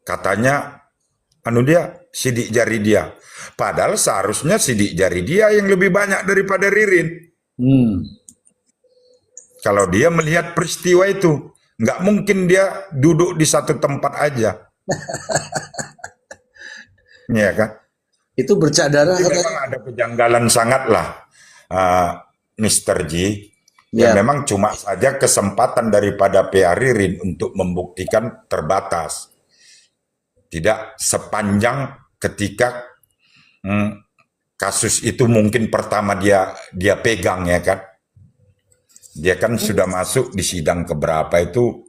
Katanya anu dia sidik jari dia. Padahal seharusnya sidik jari dia yang lebih banyak daripada Ririn. Kalau dia melihat peristiwa itu, nggak mungkin dia duduk di satu tempat aja, ya kan? Itu bercak darah Jadi katanya. memang ada kejanggalan sangatlah, uh, Mr. G. Ya Ya, memang cuma saja kesempatan daripada PA Ririn untuk membuktikan terbatas. Tidak sepanjang ketika kasus itu mungkin pertama dia pegang, ya kan? Dia kan sudah masuk di sidang keberapa itu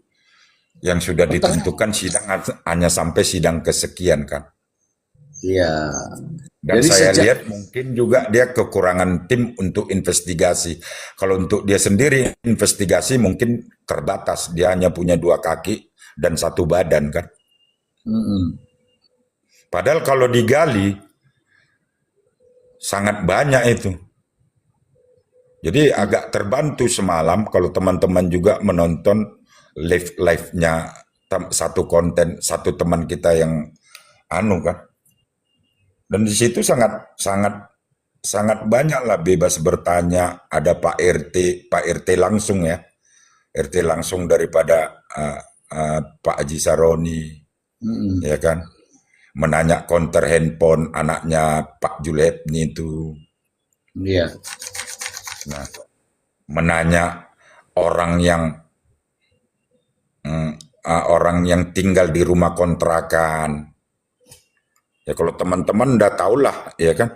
yang sudah ditentukan sidang hanya sampai sidang kesekian kan. iya. Dan Jadi saya sejak lihat mungkin juga dia kekurangan tim untuk investigasi. Kalau untuk dia sendiri investigasi mungkin terbatas. Dia hanya punya 2 kaki dan 1 badan kan. Mm-mm. Padahal kalau digali sangat banyak itu. Jadi agak terbantu semalam kalau teman-teman juga menonton live-nya satu konten satu teman kita yang anu kan. Dan di situ sangat banyak lah bebas bertanya. Ada Pak RT langsung ya, RT langsung daripada Pak Haji Saroni, Mm-mm. ya kan, menanya konter handphone anaknya Pak Juletni itu. Iya. Nah, menanya orang yang orang yang tinggal di rumah kontrakan. Ya kalau teman-teman udah tahulah, ya kan,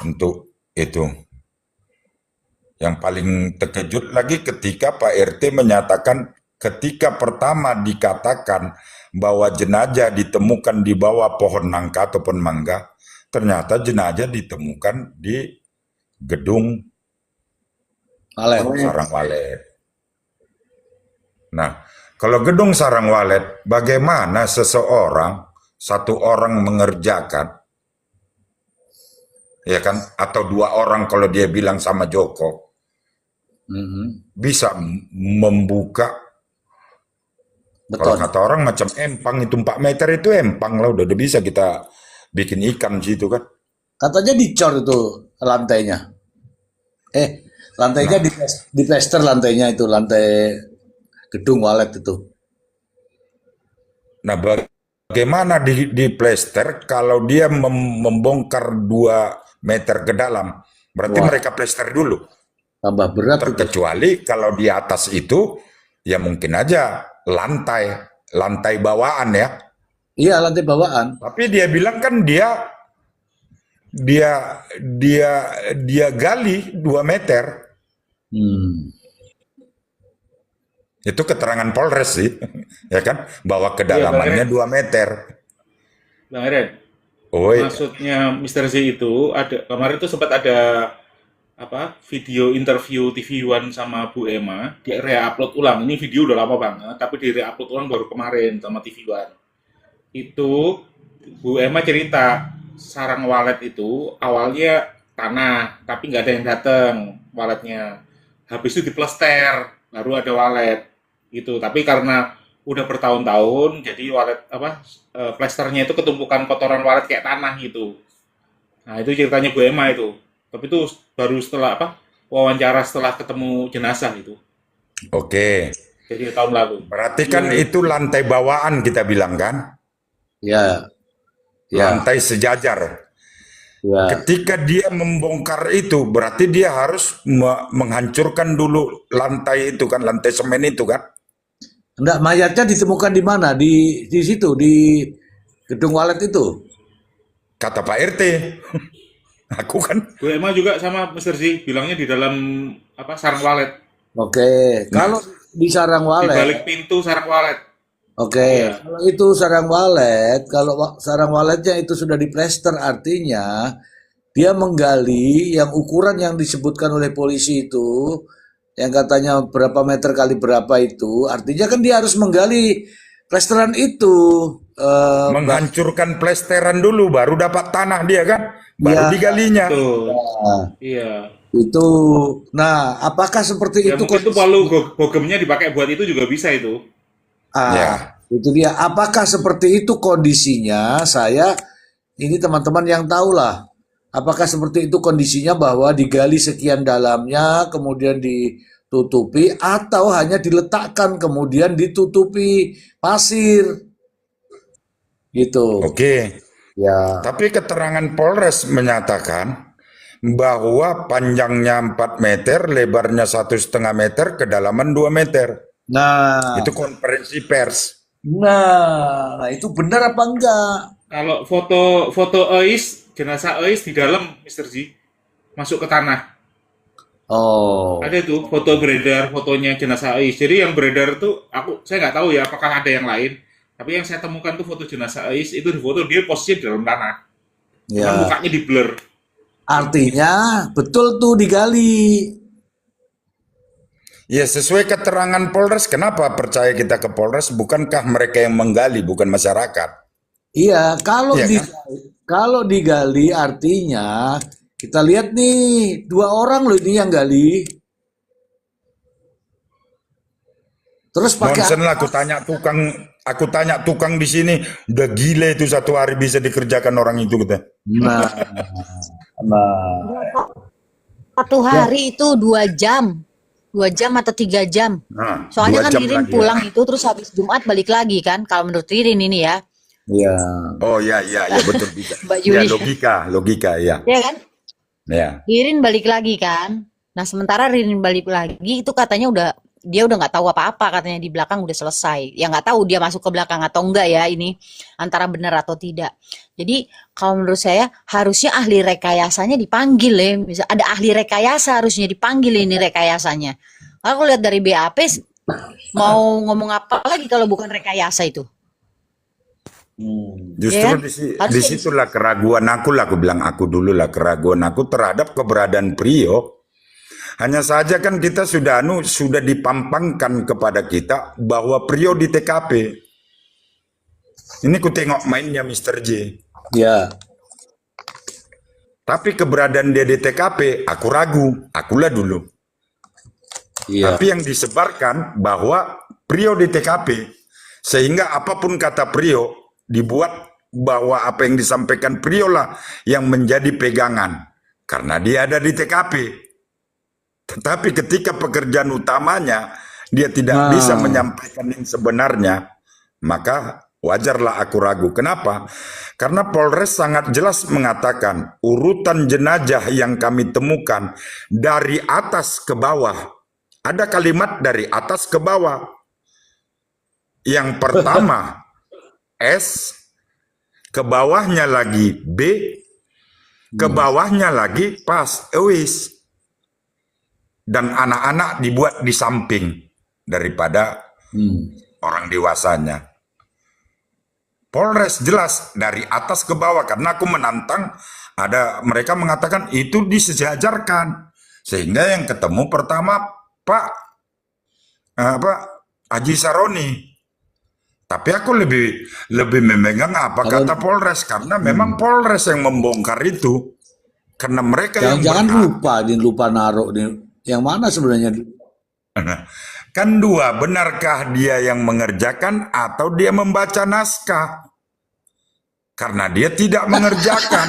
untuk itu. Yang paling terkejut lagi ketika Pak RT menyatakan ketika pertama dikatakan bahwa jenazah ditemukan di bawah pohon nangka ataupun mangga, ternyata jenazah ditemukan di gedung Alen. Sarang Walet. Nah, kalau gedung Sarang Walet, bagaimana satu orang mengerjakan, ya kan, atau 2 orang kalau dia bilang sama Joko, Mhm. bisa membuka, kalau Beton. kata orang macam empang itu 4 meter itu empang lah, udah bisa kita bikin ikan situ kan. Katanya dicor itu lantainya. Lantainya Nah, di plester lantainya itu, lantai gedung walet itu. nah bagaimana di plester kalau dia membongkar 2 meter ke dalam, berarti Wah, mereka plester dulu. tambah berat itu. Terkecuali kalau di atas itu, ya mungkin aja lantai bawaan ya. Iya, lantai bawaan. Tapi dia bilang kan dia dia dia gali 2 meter. Hmm. Itu keterangan Polres sih, ya kan, bahwa Iya, Bang kedalamannya Eren. 2 meter. Bang Eren. Oi, Maksudnya Mr. Z itu ada kemarin tuh sempat ada apa video interview TV One sama Bu Emma di re-upload ulang. Ini video udah lama banget, tapi di re-upload ulang baru kemarin sama TV One. Itu Bu Emma cerita sarang walet itu awalnya tanah, tapi nggak ada yang datang waletnya. Habis itu diplester, baru ada walet gitu. Tapi karena udah bertahun-tahun, jadi walet apa plesternya itu ketumpukan kotoran walet kayak tanah gitu. Nah itu ceritanya Bu Emma itu. Tapi itu baru setelah apa wawancara setelah ketemu jenazah itu. oke. Jadi tahun lalu. Berarti kan Iya. itu lantai bawaan kita bilang kan, Ya, ya, lantai sejajar. ya. Ketika dia membongkar itu, berarti dia harus menghancurkan dulu lantai itu kan, lantai semen itu kan. Enggak, mayatnya ditemukan di mana? Di situ, di gedung walet itu. Kata Pak RT. Aku kan, Bu Emma juga sama Mr. Z bilangnya di dalam apa sarang walet, Oke, nah, kalau di sarang di walet, balik pintu sarang walet. oke, Iya. kalau itu sarang walet, kalau sarang waletnya itu sudah diplester artinya dia menggali yang ukuran yang disebutkan oleh polisi itu, yang katanya berapa meter kali berapa itu, artinya kan dia harus menggali plesteran itu. menghancurkan plesteran dulu, baru dapat tanah dia kan, baru Ya, digalinya. Betul. Iya. itu. Nah, apakah seperti Ya itu mungkin tuh kondisi? palu bogemnya dipakai buat itu juga bisa itu. Ah, Ya, Itu dia. Apakah seperti itu kondisinya? Ini teman-teman yang tahulah. Apakah seperti itu kondisinya bahwa digali sekian dalamnya, kemudian ditutupi, atau hanya diletakkan kemudian ditutupi pasir, gitu. Oke, Ya. tapi keterangan Polres menyatakan bahwa panjangnya 4 meter, lebarnya 1,5 meter, kedalaman 2 meter. Nah, Itu konferensi pers. nah, itu benar apa enggak? Kalau foto Ois, jenazah Ois di dalam, Mister Ji, masuk ke tanah. Oh, Ada tuh foto beredar, fotonya jenazah Ois. Jadi yang beredar tuh, saya nggak tahu ya apakah ada yang lain. Tapi yang saya temukan tuh foto jenazah Ois, itu di foto dia posisinya di dalam tanah. Cuman ya. mukanya di blur. Artinya betul tuh digali. Ya, sesuai keterangan Polres, kenapa percaya kita ke Polres? Bukankah mereka yang menggali, bukan masyarakat? Iya, Iya kan? kalau digali artinya kita lihat nih 2 orang loh ini yang gali. Terus pakai Nonsen lah, aku tanya tukang di sini, udah gila itu 1 hari bisa dikerjakan orang itu kita. nah, nah, Satu ya, hari itu 2 jam. 2 jam atau 3 jam. Nah, Soalnya 2 kan jam Ririn lagi ya. pulang itu terus habis Jumat balik lagi kan. Kalau menurut Ririn ini ya, ya. Oh ya, ya, ya betul bisa. Mbak Ya Yuli. logika ya. Ya kan? Ya. Ririn balik lagi kan. Nah, sementara Ririn balik lagi itu katanya dia udah nggak tahu apa-apa, katanya di belakang udah selesai. Ya nggak tahu dia masuk ke belakang atau enggak ya, ini antara benar atau tidak. Jadi kalau menurut saya harusnya ahli rekayasanya dipanggil ya. Bisa ada ahli rekayasa harusnya dipanggil ini rekayasanya. Aku lihat dari BAP mau ngomong apa lagi kalau bukan rekayasa itu. Justru Ya kan? di Harusnya situlah keraguan aku lah, aku bilang aku dulu lah keraguan aku terhadap keberadaan Prio. Hanya saja kan kita sudah dipampangkan kepada kita bahwa Prio di TKP. Ini ku tengok mainnya Mr. J. Ya, Tapi keberadaan dia di TKP, aku ragu. Akulah dulu. iya. Tapi yang disebarkan bahwa Prio di TKP. Sehingga apapun kata Prio, dibuat bahwa apa yang disampaikan Prio lah yang menjadi pegangan. Karena dia ada di TKP. Tetapi ketika pekerjaan utamanya dia tidak bisa Nah, menyampaikan yang sebenarnya, maka wajarlah aku ragu. Kenapa? Karena Polres sangat jelas mengatakan urutan jenazah yang kami temukan dari atas ke bawah. Ada kalimat dari atas ke bawah. Yang pertama S, ke bawahnya lagi B, ke bawahnya lagi pas Ewis. Dan anak-anak dibuat di samping daripada orang dewasanya. Polres jelas dari atas ke bawah, karena aku menantang, mereka mengatakan itu disejajarkan, sehingga yang ketemu pertama Pak Haji Saroni. Tapi aku lebih memegang apa kalau kata Polres, karena memang Polres yang membongkar itu, karena mereka yang jangan-jangan lupa naruh di yang mana sebenarnya? Kan dua, benarkah dia yang mengerjakan atau dia membaca naskah? Karena dia tidak mengerjakan.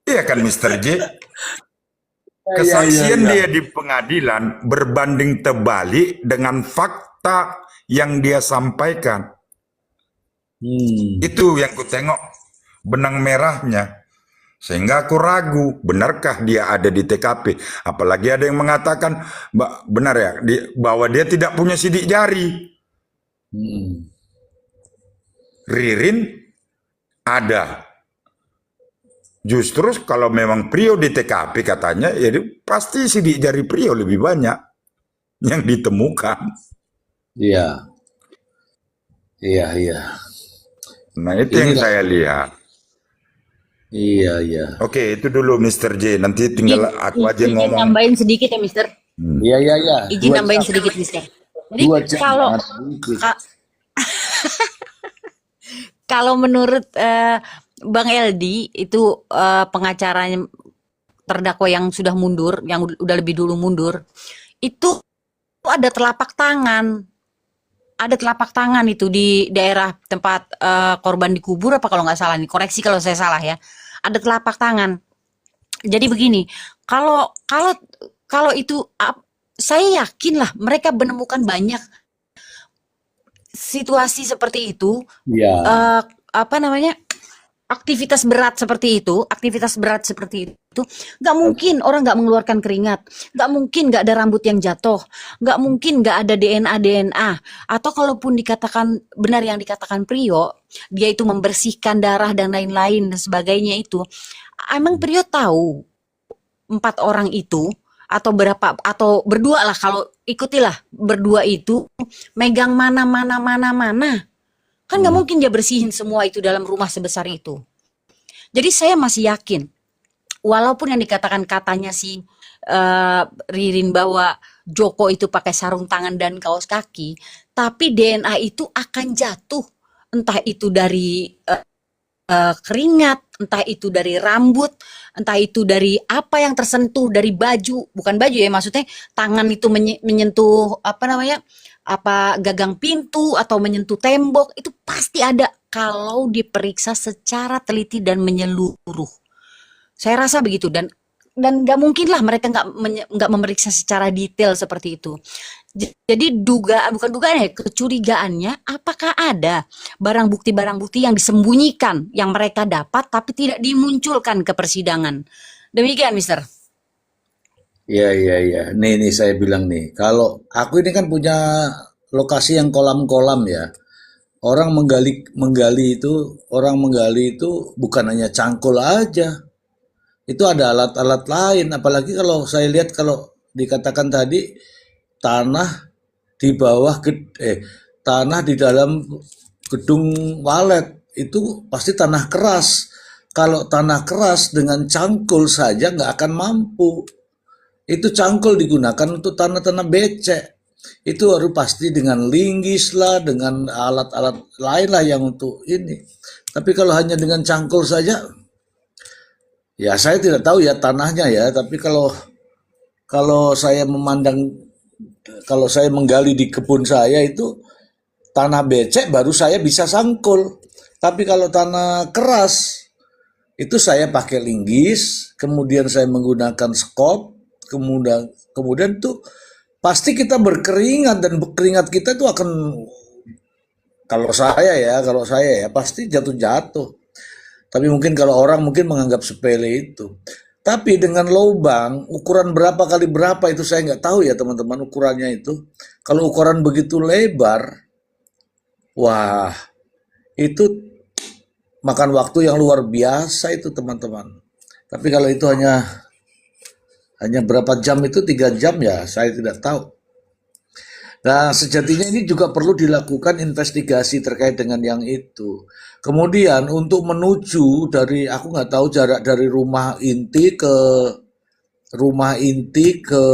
Iya kan Mr. J? Kesaksian dia di pengadilan berbanding terbalik dengan fakta yang dia sampaikan. Itu yang ku tengok benang merahnya. Sehingga aku ragu, benarkah dia ada di TKP? Apalagi ada yang mengatakan, benar ya, bahwa dia tidak punya sidik jari. Ririn ada. Justru kalau memang Prio di TKP katanya, ya pasti sidik jari Prio lebih banyak yang ditemukan. Iya, iya. Nah itu yang saya lihat. Iya. Oke, itu dulu Mr. J. Nanti tinggal aku aja Izin ngomong. nambahin sedikit ya, Mister. Iya. Izin nambahin sedikit, Mister. Jadi 2 jam. kalau ka- kalau menurut Bang Eldi itu pengacaranya terdakwa yang sudah mundur, yang udah lebih dulu mundur, itu ada telapak tangan. ada telapak tangan itu di daerah tempat korban dikubur apa kalau nggak salah nih, koreksi kalau saya salah ya. Ada telapak tangan. Jadi begini, kalau kalau kalau itu saya yakin lah mereka menemukan banyak situasi seperti itu, Ya, apa namanya, aktivitas berat seperti itu, nggak mungkin orang nggak mengeluarkan keringat, nggak mungkin nggak ada rambut yang jatuh, nggak mungkin nggak ada DNA, atau kalaupun dikatakan benar yang dikatakan Priyo, dia itu membersihkan darah dan lain-lain dan sebagainya itu, emang Priyo tahu 4 orang itu atau berapa atau berdua lah kalau ikutilah berdua itu megang mana kan nggak hmm. mungkin dia bersihin semua itu dalam rumah sebesar itu. Jadi saya masih yakin walaupun yang dikatakan katanya si Ririn bahwa Joko itu pakai sarung tangan dan kaos kaki, tapi DNA itu akan jatuh entah itu dari keringat, entah itu dari rambut, entah itu dari apa yang tersentuh dari baju, bukan baju ya maksudnya tangan itu menyentuh apa namanya apa gagang pintu atau menyentuh tembok itu pasti ada kalau diperiksa secara teliti dan menyeluruh. Saya rasa begitu dan nggak mungkin lah mereka nggak memeriksa secara detail seperti itu. Jadi bukan dugaan ya, kecurigaannya apakah ada barang bukti yang disembunyikan yang mereka dapat tapi tidak dimunculkan ke persidangan. Demikian, Mister. Ya. Nih saya bilang nih, kalau aku ini kan punya lokasi yang kolam-kolam ya. Orang menggali itu bukan hanya cangkul aja. Itu ada alat-alat lain, apalagi kalau saya lihat kalau dikatakan tadi tanah di bawah tanah di dalam gedung walet itu pasti tanah keras. Kalau tanah keras dengan cangkul saja nggak akan mampu. Itu cangkul digunakan untuk tanah-tanah becek. Itu harus pasti dengan linggis lah, dengan alat-alat lain lah yang untuk ini. Tapi kalau hanya dengan cangkul saja, ya saya tidak tahu ya tanahnya ya. Tapi kalau saya kalau saya menggali di kebun saya itu tanah becek baru saya bisa sangkul. Tapi kalau tanah keras itu saya pakai linggis, kemudian saya menggunakan skop, kemudian tuh pasti kita berkeringat dan keringat kita tuh akan kalau saya ya pasti jatuh-jatuh. Tapi mungkin kalau orang mungkin menganggap sepele itu. Tapi dengan lubang, ukuran berapa kali berapa itu saya nggak tahu ya teman-teman ukurannya itu. Kalau ukuran begitu lebar, wah itu makan waktu yang luar biasa itu teman-teman. Tapi kalau itu hanya berapa jam itu 3 jam ya saya tidak tahu. Nah, sejatinya ini juga perlu dilakukan investigasi terkait dengan yang itu. Kemudian untuk menuju aku nggak tahu jarak dari rumah inti ke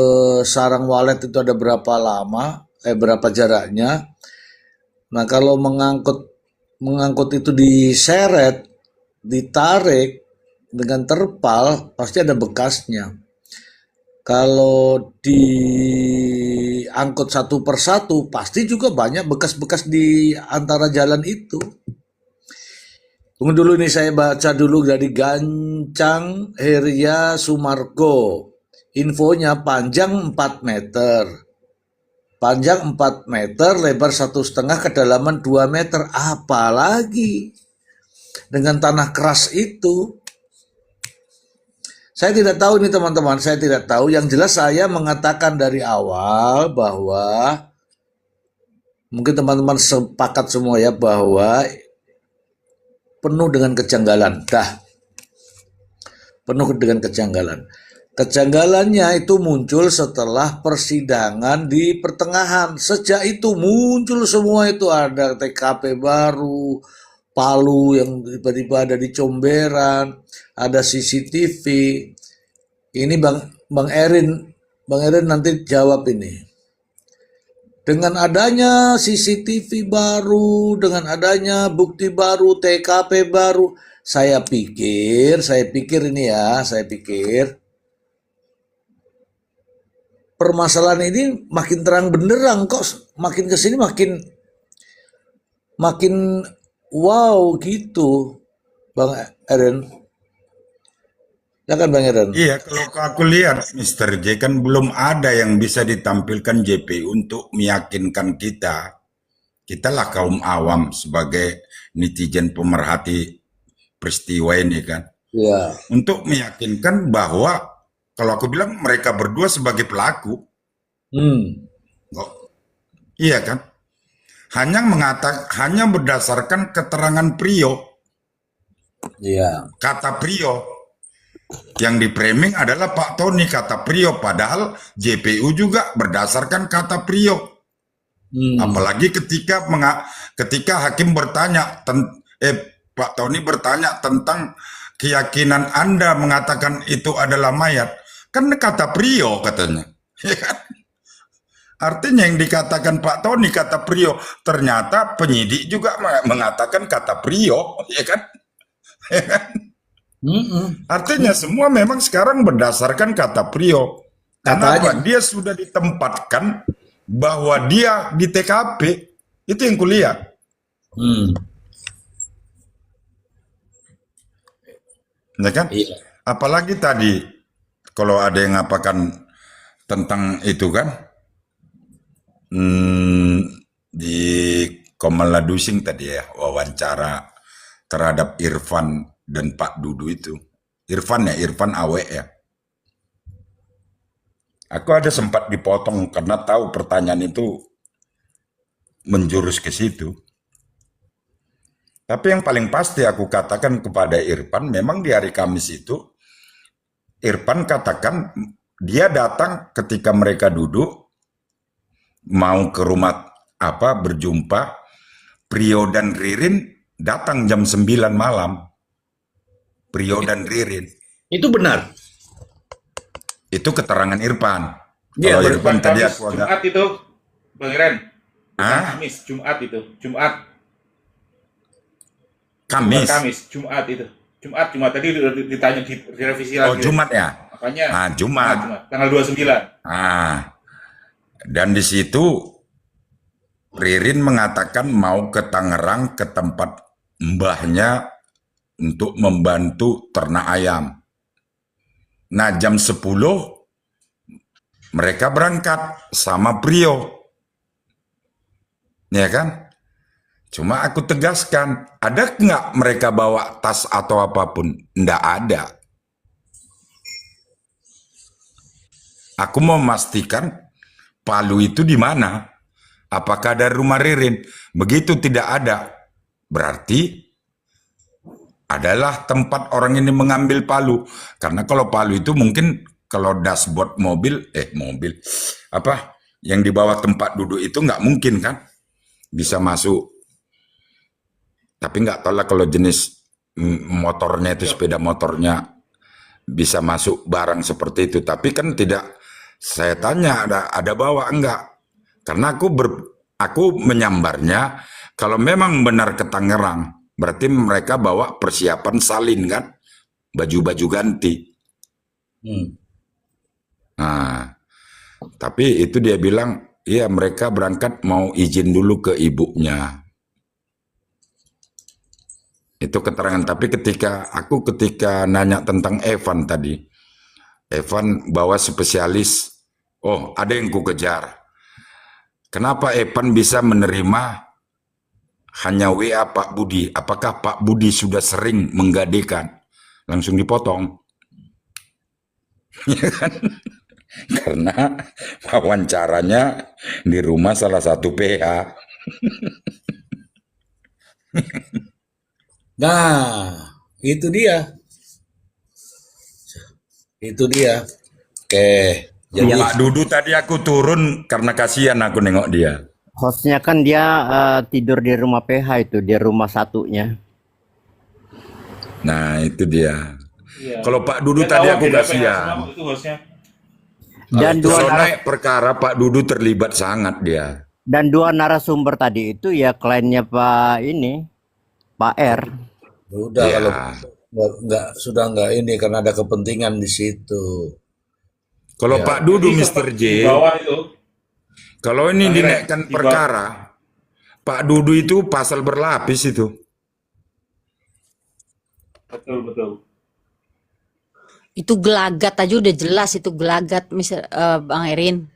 sarang walet itu ada berapa jaraknya. Nah, kalau mengangkut itu diseret, ditarik dengan terpal, pasti ada bekasnya. Kalau diangkut satu persatu, pasti juga banyak bekas-bekas di antara jalan itu. Tunggu dulu nih, saya baca dulu dari Gancang Heria Sumargo. Infonya panjang 4 meter. Panjang 4 meter, lebar 1,5, kedalaman 2 meter. Apalagi dengan tanah keras itu. Saya tidak tahu ini teman-teman, saya tidak tahu. Yang jelas saya mengatakan dari awal bahwa mungkin teman-teman sepakat semua ya bahwa penuh dengan kejanggalan. Penuh dengan kejanggalan. Kejanggalannya itu muncul setelah persidangan di pertengahan. Sejak itu muncul semua itu, ada TKP baru, Palu yang tiba-tiba ada di Comberan, ada CCTV. Ini Bang Erin nanti jawab ini. Dengan adanya CCTV baru, dengan adanya bukti baru, TKP baru, saya pikir permasalahan ini makin terang benderang kok, makin kesini makin makin wow gitu, Bang Eren. Ya kan Bang Eren? Iya, kalau aku lihat Mister J kan belum ada yang bisa ditampilkan JP untuk meyakinkan kita. Kitalah kaum awam sebagai netizen pemerhati peristiwa ini kan. Ya. Untuk meyakinkan bahwa kalau aku bilang mereka berdua sebagai pelaku. Hmm. Oh, iya kan? Hanya berdasarkan keterangan Prio. Iya. Kata Prio. Yang di framing adalah Pak Tony kata Prio, padahal JPU juga berdasarkan kata Prio. Apalagi ketika hakim bertanya, Pak Tony bertanya tentang keyakinan Anda mengatakan itu adalah mayat, kan kata Prio katanya. Artinya yang dikatakan Pak Tony kata Prio, ternyata penyidik juga mengatakan kata Prio, ya kan? Artinya semua memang sekarang berdasarkan kata Prio. Kenapa? Katanya. Dia sudah ditempatkan bahwa dia di TKP. Itu yang kulihat. Ya kan? Iya. Apalagi tadi, kalau ada yang ngapakan tentang itu kan, di Komaladusing tadi ya, wawancara terhadap Irfan dan Pak Dudu itu. Irfan Awe ya. Aku ada sempat dipotong karena tahu pertanyaan itu menjurus ke situ. Tapi yang paling pasti aku katakan kepada Irfan, memang di hari Kamis itu, Irfan katakan dia datang ketika mereka duduk, mau ke rumah berjumpa, Prio dan Ririn datang jam 9 malam. Prio dan Ririn. Itu benar. Itu keterangan Irfan. Iya, Kalau Irfan tadi Kamis, aku agak... Jumat itu, Bang Iren. Hah? Kamis, Jumat itu. Jumat Jumat itu. Jumat tadi ditanya direvisi lagi. Oh, Jumat ya? Makanya Jumat. Tanggal 29. Dan di situ Ririn mengatakan mau ke Tangerang ke tempat mbahnya untuk membantu ternak ayam. Nah, jam 10 mereka berangkat sama Prio. Ya kan? Cuma aku tegaskan, ada nggak mereka bawa tas atau apapun? Nggak ada. Aku mau memastikan Palu itu di mana? Apakah dari rumah Ririn? Begitu tidak ada, berarti adalah tempat orang ini mengambil Palu. Karena kalau Palu itu mungkin kalau dashboard yang di bawah tempat duduk itu nggak mungkin kan bisa masuk. Tapi nggak tahu lah kalau jenis motornya itu sepeda motornya bisa masuk barang seperti itu. Tapi kan tidak, saya tanya ada bawa enggak? Karena aku menyambarnya kalau memang benar ke Tangerang, berarti mereka bawa persiapan salin kan, baju-baju ganti. Nah, tapi itu dia bilang, iya mereka berangkat mau izin dulu ke ibunya. Itu keterangan. Tapi ketika nanya tentang Evan tadi, Evan bawa spesialis. Oh, ada yang ku kejar. Kenapa Evan bisa menerima hanya WA Pak Budi? Apakah Pak Budi sudah sering menggadekan? Langsung dipotong. Karena wawancaranya di rumah salah satu PH. Nah, itu dia. Itu dia. Oke. Jadi Pak Dudu tadi aku turun karena kasihan aku nengok dia. Hostnya kan dia tidur di rumah PH itu, di rumah satunya. Nah, itu dia. Iya. Kalau Pak Dudu Nggak tadi tahu aku beda PH kasihan. semua itu hostnya. Dan Soalnya perkara Pak Dudu terlibat sangat dia. dan dua narasumber tadi itu ya kliennya Pak R. udah Ya. kalau nggak ini karena ada kepentingan di situ. Kalau Ya. Pak Dudu, Jadi Mr. di J, bawah itu. kalau ini Bang Iren, dinaikkan di bawah. perkara, Pak Dudu itu pasal berlapis itu. Betul, betul. Itu gelagat aja udah jelas itu gelagat, Bang Erin.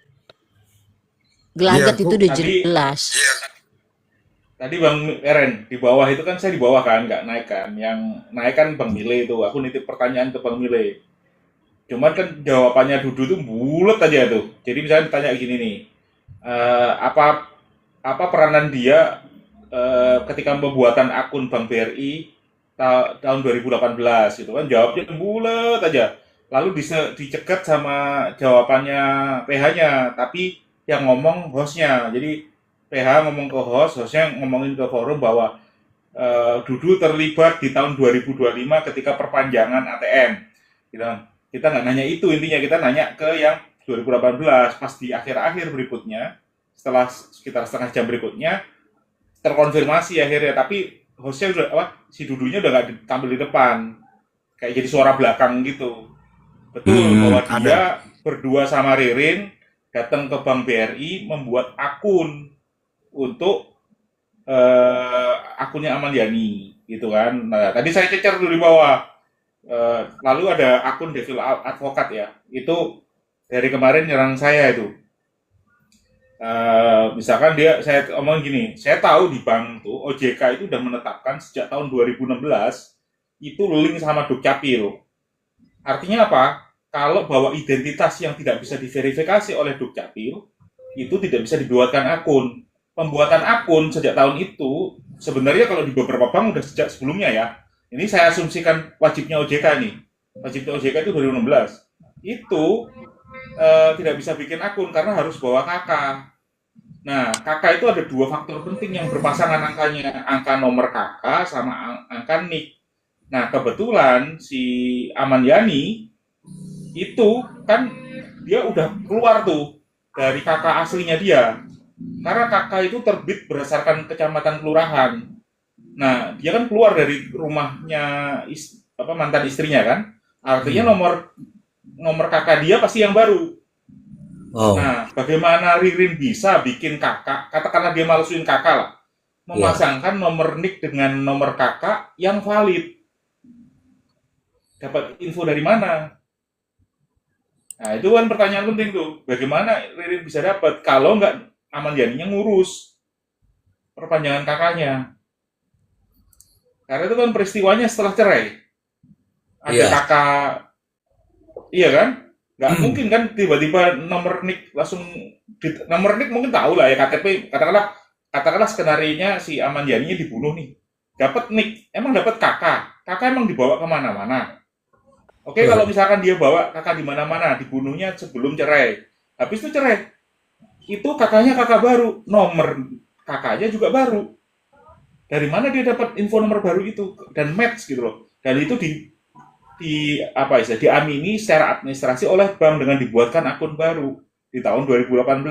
Iya, Gelagat itu udah Tadi jelas. tadi Bang Eren di bawah itu kan saya di bawah kan, nggak naik kan. Yang naik kan Bang Mile itu. Aku nitip pertanyaan ke Bang Mile. Cuman kan jawabannya Dudu tuh bulat aja tuh. Jadi misalnya ditanya gini nih, apa apa peranan dia ketika pembuatan akun Bank BRI tahun 2018 gitu kan, jawabnya bulat aja. Lalu dicegat sama jawabannya PH-nya, tapi yang ngomong hostnya. Jadi PH ngomong ke host, hostnya ngomongin ke forum bahwa Dudu terlibat di tahun 2025 ketika perpanjangan ATM. Gitu. Kita nggak nanya itu, intinya kita nanya ke yang 2018. Pas di akhir-akhir berikutnya, setelah sekitar setengah jam berikutnya, terkonfirmasi akhirnya. Tapi hostnya udah apa? Si Dudunya udah nggak tampil di depan, kayak jadi suara belakang gitu. Betul bahwa ada. dia berdua sama Ririn datang ke Bank BRI membuat akun untuk akunnya Aman Yani gitu kan. Nah, tadi saya cecer dulu di bawah. Lalu ada akun Devil Advokat ya. Itu dari kemarin nyerang saya itu. Misalkan saya omong gini, saya tahu di bank tuh OJK itu udah menetapkan sejak tahun 2016 itu link sama Dukcapil. Artinya apa? Kalau bawa identitas yang tidak bisa diverifikasi oleh Dukcapil, itu tidak bisa dibuatkan akun. Pembuatan akun sejak tahun itu, sebenarnya kalau di beberapa bank udah sejak sebelumnya ya. Ini saya asumsikan wajibnya OJK nih. Wajibnya OJK itu 2016. Itu tidak bisa bikin akun karena harus bawa KK. Nah, KK itu ada dua faktor penting yang berpasangan angkanya, angka nomor KK sama angka NIK. Nah, kebetulan si Aman Yani itu kan dia udah keluar tuh dari KK aslinya dia. Karena KK itu terbit berdasarkan kecamatan kelurahan. Nah, dia kan keluar dari rumahnya mantan istrinya kan. Artinya nomor KK dia pasti yang baru. Oh, Nah, bagaimana Ririn bisa bikin kakak, katakanlah dia malesuin kakak lah, ya. memasangkan nomor NIK dengan nomor kakak yang valid? Dapat info dari mana? Nah, itu kan pertanyaan penting tuh. Bagaimana Ririn bisa dapat kalau nggak Aman Yaninya ngurus perpanjangan kakaknya? Karena itu kan peristiwanya setelah cerai. Ada Iya. kakak, iya kan? Nggak mungkin kan tiba-tiba nomor NIK langsung nomor NIK mungkin tahu lah ya, KTP katakanlah skenarionya si Aman Yani dibunuh nih, dapat NIK, emang dapat kakak emang dibawa kemana-mana. Oke, kalau misalkan dia bawa kakak di mana-mana, dibunuhnya sebelum cerai, habis itu cerai, itu kakaknya kakak baru, nomor kakaknya juga baru. Dari mana dia dapat info nomor baru itu dan match gitu loh, dan itu diamini secara administrasi oleh bank dengan dibuatkan akun baru di tahun 2018.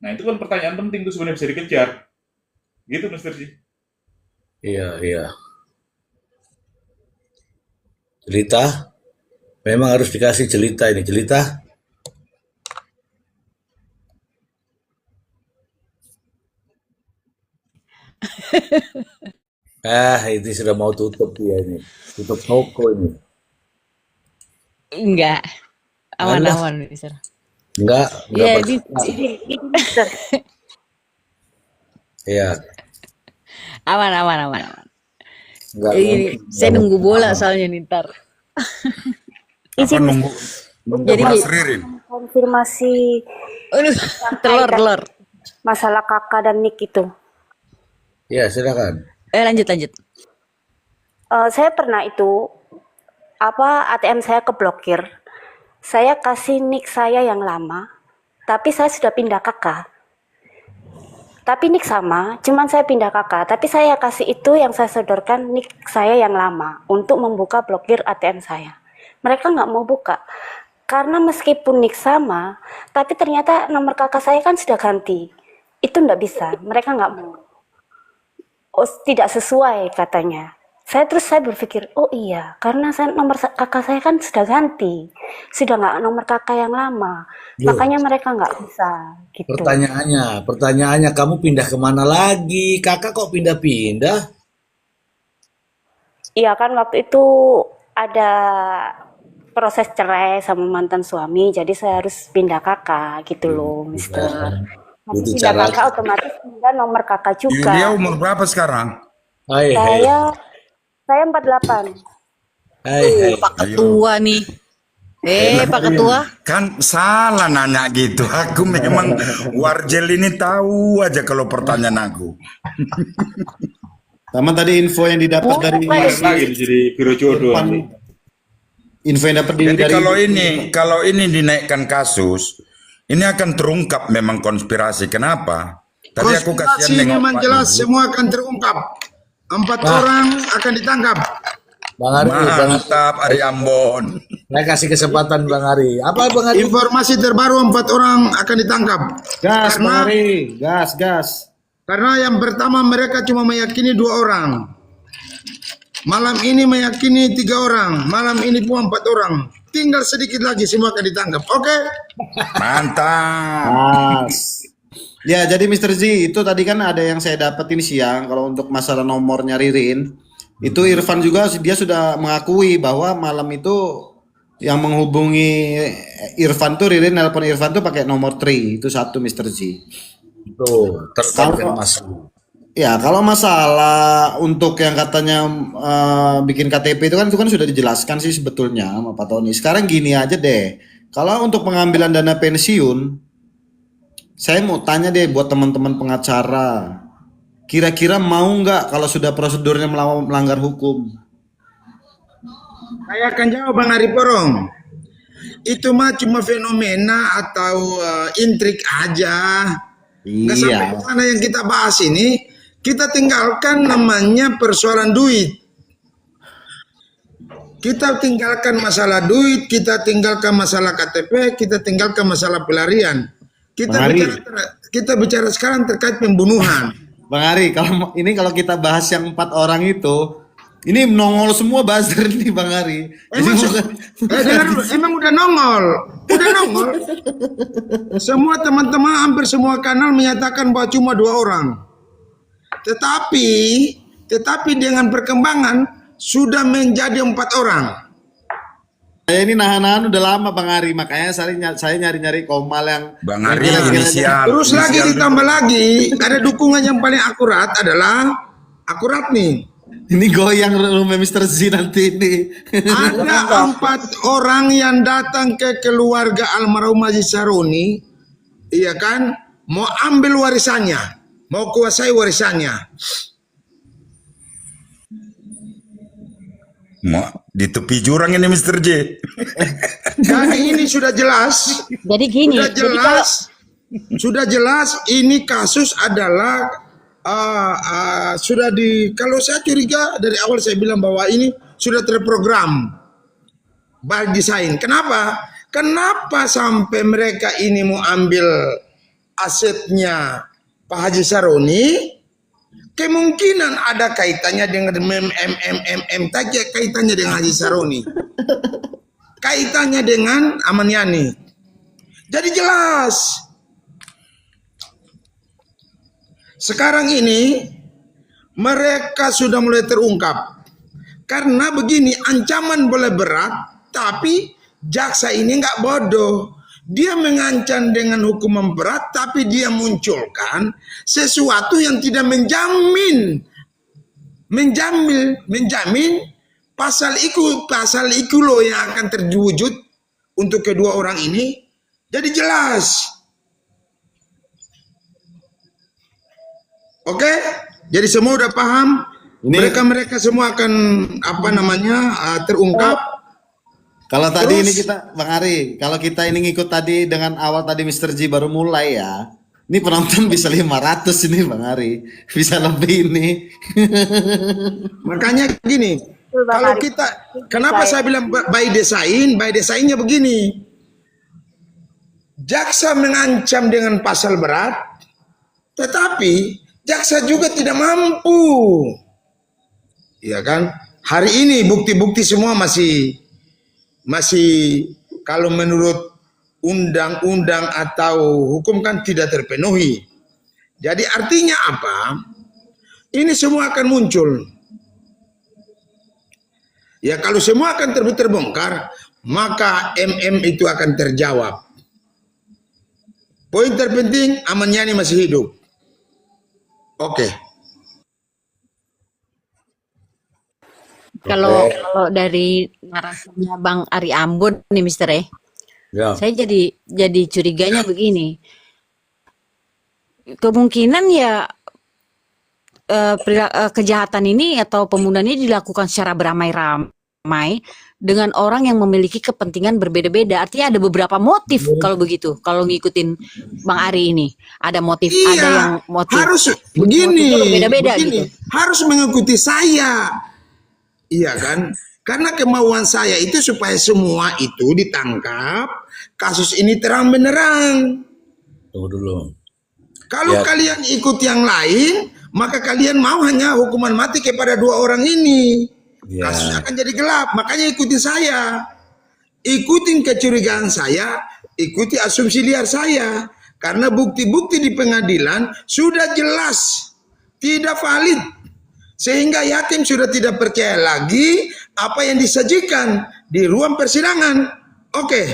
Nah, itu kan pertanyaan penting tuh sebenarnya bisa dikejar. Gitu, Mister Ji. Iya, iya. Jelita, memang harus dikasih jelita ini. Jelita, ini sudah mau tutup dia ini. Tutup toko ini. Enggak, Anda aman-aman, Mister. enggak Ya, bersalah. Mister. Iya, aman. enggak Ini mungkin. saya nunggu bola soalnya nih ntar. Apa Izin nunggu Jadi Mas Ririn? konfirmasi Aduh, terkait telur. masalah kakak dan Nick itu. Ya, silakan. Lanjut. Saya pernah itu ATM saya keblokir. Saya kasih Nick saya yang lama, tapi saya sudah pindah kakak. Tapi Nick sama, cuman saya pindah kakak. Tapi saya kasih itu yang saya sodorkan Nick saya yang lama untuk membuka blokir ATM saya. Mereka nggak mau buka. Karena meskipun Nick sama, tapi ternyata nomor kakak saya kan sudah ganti. Itu nggak bisa, mereka nggak mau. Oh, tidak sesuai katanya. Saya berpikir, oh iya, karena kakak saya kan sudah ganti, sudah nggak nomor kakak yang lama, Loh, makanya mereka nggak bisa gitu. pertanyaannya kamu pindah kemana lagi? Kakak kok pindah-pindah? Iya kan waktu itu ada proses cerai sama mantan suami, jadi saya harus pindah kakak gitu loh, Mister. Habis Itu pindah cara. kakak otomatis pindah nomor kakak Dia juga. umur berapa sekarang? Hai, hai, Saya 48. hai. Pak Ayo. Ketua nih. Pak Ketua. Kan salah nanya gitu. Aku memang Warjel ini tahu aja kalau pertanyaan aku. Sama tadi info yang didapat dari Lagi jadi biro jodoh. info yang dapat Jadi dari kalau ini dinaikkan kasus, ini akan terungkap memang konspirasi. Kenapa? Tadi aku kasihan Konspirasi dengan memang Pak jelas Ibu. semua akan terungkap. 4 orang akan ditangkap. Bang Ari, Mantap Ari Ambon. saya kasih kesempatan Bang Ari. Apa Bang Ari? Informasi terbaru 4 orang akan ditangkap. gas, Bang Karena, Ari, gas. karena yang pertama mereka cuma meyakini 2 orang. Malam ini meyakini 3 orang. Malam ini pun 4 orang. Tinggal sedikit lagi semua akan ditangkap. Oke? Mantap. Gas. Ya, jadi Mr. Z, itu tadi kan ada yang saya dapat ini siang, kalau untuk masalah nomornya Ririn, itu Irfan juga dia sudah mengakui bahwa malam itu yang menghubungi Irfan tuh Ririn nelpon Irfan tuh pakai nomor 3, itu satu Mr. Z. Tuh, terkonfirmasi. Ya, kalau masalah untuk yang katanya bikin KTP itu kan sudah dijelaskan sih sebetulnya sama Pak Tony. Sekarang gini aja deh. Kalau untuk pengambilan dana pensiun, saya mau tanya deh buat teman-teman pengacara. Kira-kira mau nggak kalau sudah prosedurnya melanggar hukum? Saya akan jawab Bang Ari Porong. Itu mah cuma fenomena atau intrik aja. Nggak sampai ke Iya. sana yang kita bahas ini. Kita tinggalkan namanya persoalan duit. Kita tinggalkan masalah duit, kita tinggalkan masalah KTP, kita tinggalkan masalah pelarian. Bang Ari. Kita bicara sekarang terkait pembunuhan. Bang Ari, kalau kita bahas yang 4 orang itu, ini nongol semua buzzer nih Bang Ari. Jadi Dengar dulu, emang udah nongol. Semua teman-teman, hampir semua kanal menyatakan bahwa cuma 2 orang. Tetapi dengan perkembangan sudah menjadi 4 orang. saya ini nahan-nahan udah lama Bang Ari, makanya saya nyari-nyari Komal yang Bang yang Ari kira-kira- inisial. Terus lagi inisial ditambah lagi, ada dukungan yang paling akurat adalah akurat nih. Ini goyang rumah Mr. Z nanti ini. Ada 4 orang yang datang ke keluarga almarhum Haji Saroni, iya kan, mau ambil warisannya, mau kuasai warisannya. Di tepi jurang ini Mr. J. Dan ini sudah jelas, Jadi gini, sudah jelas ini kasus adalah kalau saya curiga dari awal saya bilang bahwa ini sudah terprogram by design. Kenapa? Kenapa sampai mereka ini mau ambil asetnya Pak Haji Saroni? Kemungkinan ada kaitannya dengan kaitannya dengan Haji Saroni. Kaitannya dengan Ahmad Yani. Jadi jelas. Sekarang ini mereka sudah mulai terungkap. Karena begini, ancaman boleh berat, tapi jaksa ini nggak bodoh. Dia mengancam dengan hukuman berat, tapi dia munculkan sesuatu yang tidak menjamin pasal itu loh yang akan terwujud untuk kedua orang ini. Jadi jelas. Oke? Jadi semua udah paham? Mereka semua akan terungkap. Kalau tadi Terus? ini kita Bang Ari, kalau kita ini ngikut tadi dengan awal tadi Mr. G baru mulai ya. Ini penonton bisa 500 ini Bang Ari. Bisa lebih ini. Makanya gini, Bang kalau Ari. kita, kenapa saya bilang by desainnya begini. Jaksa mengancam dengan pasal berat, tetapi jaksa juga tidak mampu Ya kan? Hari ini bukti-bukti semua masih kalau menurut undang-undang atau hukum kan tidak terpenuhi. Jadi artinya apa? Ini semua akan muncul. Ya kalau semua akan terbongkar, maka itu akan terjawab. Poin terpenting, Ahmad Yani masih hidup. Oke. Kalau dari narasinya Bang Ari Ambon nih Mister Ya. saya jadi curiganya begini. Kemungkinan ya kejahatan ini atau pembunuhan ini dilakukan secara beramai-ramai dengan orang yang memiliki kepentingan berbeda-beda. Artinya ada beberapa motif kalau begitu. Kalau ngikutin Bang Ari ini, ada motif, ada Iya, yang motif harus motifnya begini, berbeda-beda gitu. harus mengikuti saya. Iya kan? Karena kemauan saya itu supaya semua itu ditangkap, kasus ini terang benerang. Tunggu dulu. Kalau Ya. kalian ikut yang lain, maka kalian mau hanya hukuman mati kepada 2 orang ini. Ya. Kasus akan jadi gelap. Makanya ikuti saya. Ikutin kecurigaan saya, ikuti asumsi liar saya. Karena bukti-bukti di pengadilan sudah jelas tidak valid. Sehingga yatim sudah tidak percaya lagi apa yang disajikan di ruang persidangan. Oke.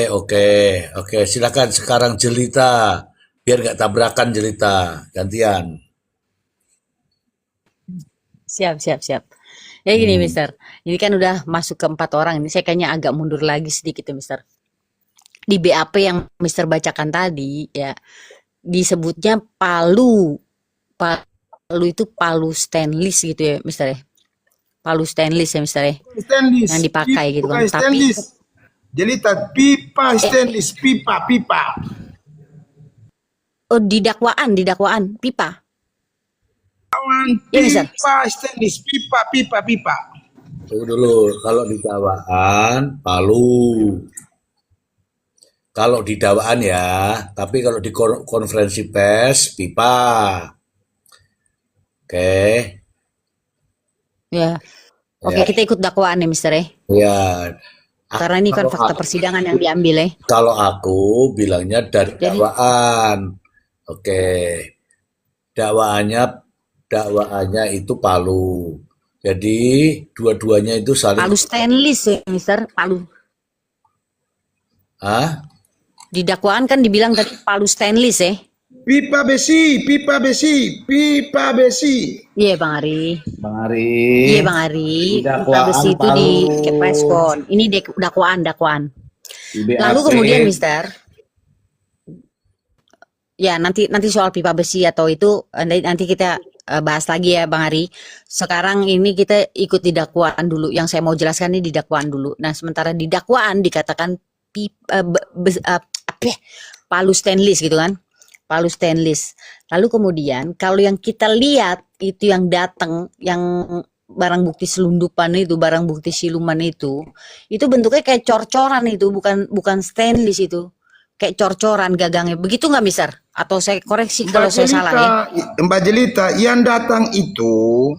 Oke. Silakan sekarang Jelita. Biar nggak tabrakan Jelita. Gantian. Siap. Ya gini Mister, ini kan udah masuk ke 4 orang. Ini saya kayaknya agak mundur lagi sedikit ya Mister. Di BAP yang Mister bacakan tadi ya disebutnya palu itu palu stainless gitu ya Mister ya. Palu stainless ya Mister ya. Stainless. Yang dipakai gitu kan. Bukan stainless. Jelita, pipa stainless, pipa. Oh di dakwaan pipa. Ya Mister. Pipa stainless, pipa. Tunggu dulu. Kalau di dakwaan, palu. Kalau di dakwaan ya. Tapi kalau di konferensi pers, pipa. Oke. Ya. Oke, kita ikut dakwaan nih Mister ya. Ya. Karena ini kan fakta persidangan yang diambil ya. Kalau aku bilangnya dari dakwaan. Oke. Dakwaannya itu palu. Jadi dua-duanya itu saling Palu stainless ya Mister, palu. Hah? Di dakwaan kan dibilang tadi palu stainless ya. Pipa besi. Iya Bang Ari. Bang Bang Ari. Di dakwaan Pipa besi itu palu. di Kepreskon. Ini dakwaan. Di BAP. Lalu kemudian Mister, ya nanti soal pipa besi atau itu nanti kita bahas lagi ya Bang Ari. Sekarang ini kita ikut di dakwaan dulu. Yang saya mau jelaskan ini di dakwaan dulu. Nah sementara di dakwaan dikatakan palu stainless gitu kan. Palu stainless. Lalu kemudian kalau yang kita lihat itu yang datang, yang barang bukti selundupan itu, barang bukti siluman itu bentuknya kayak cor-coran itu, bukan stainless itu, kayak cor-coran gagangnya. Begitu nggak Mister? Atau saya koreksi kalau saya salah ya? Mbak Jelita, yang datang itu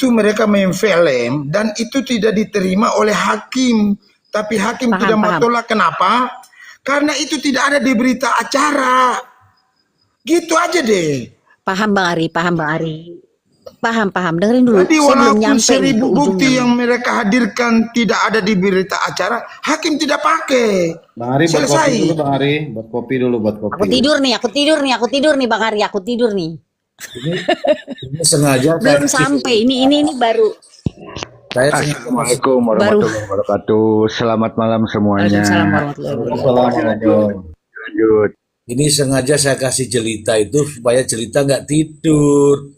mereka main film dan itu tidak diterima oleh hakim. Tapi hakim tidak mau tolak. Kenapa? Karena itu tidak ada di berita acara. Gitu aja deh. Paham Bang Ari. Paham. Dengerin dulu. Jadi Saya belum walaupun nyampe 1000 ke bukti ujungnya. yang mereka hadirkan tidak ada di berita acara, hakim tidak pakai. Bang Ari buat Selesai. kopi dulu Bang Ari. Buat kopi dulu. Aku tidur nih Bang Ari, aku tidur nih. Ini sengaja Belum sampai. Ini baru. Assalamualaikum warahmatullahi wabarakatuh. Selamat malam semuanya. Waalaikumsalam warahmatullahi wabarakatuh. Lanjut. Ini sengaja saya kasih Jelita itu supaya Jelita nggak tidur.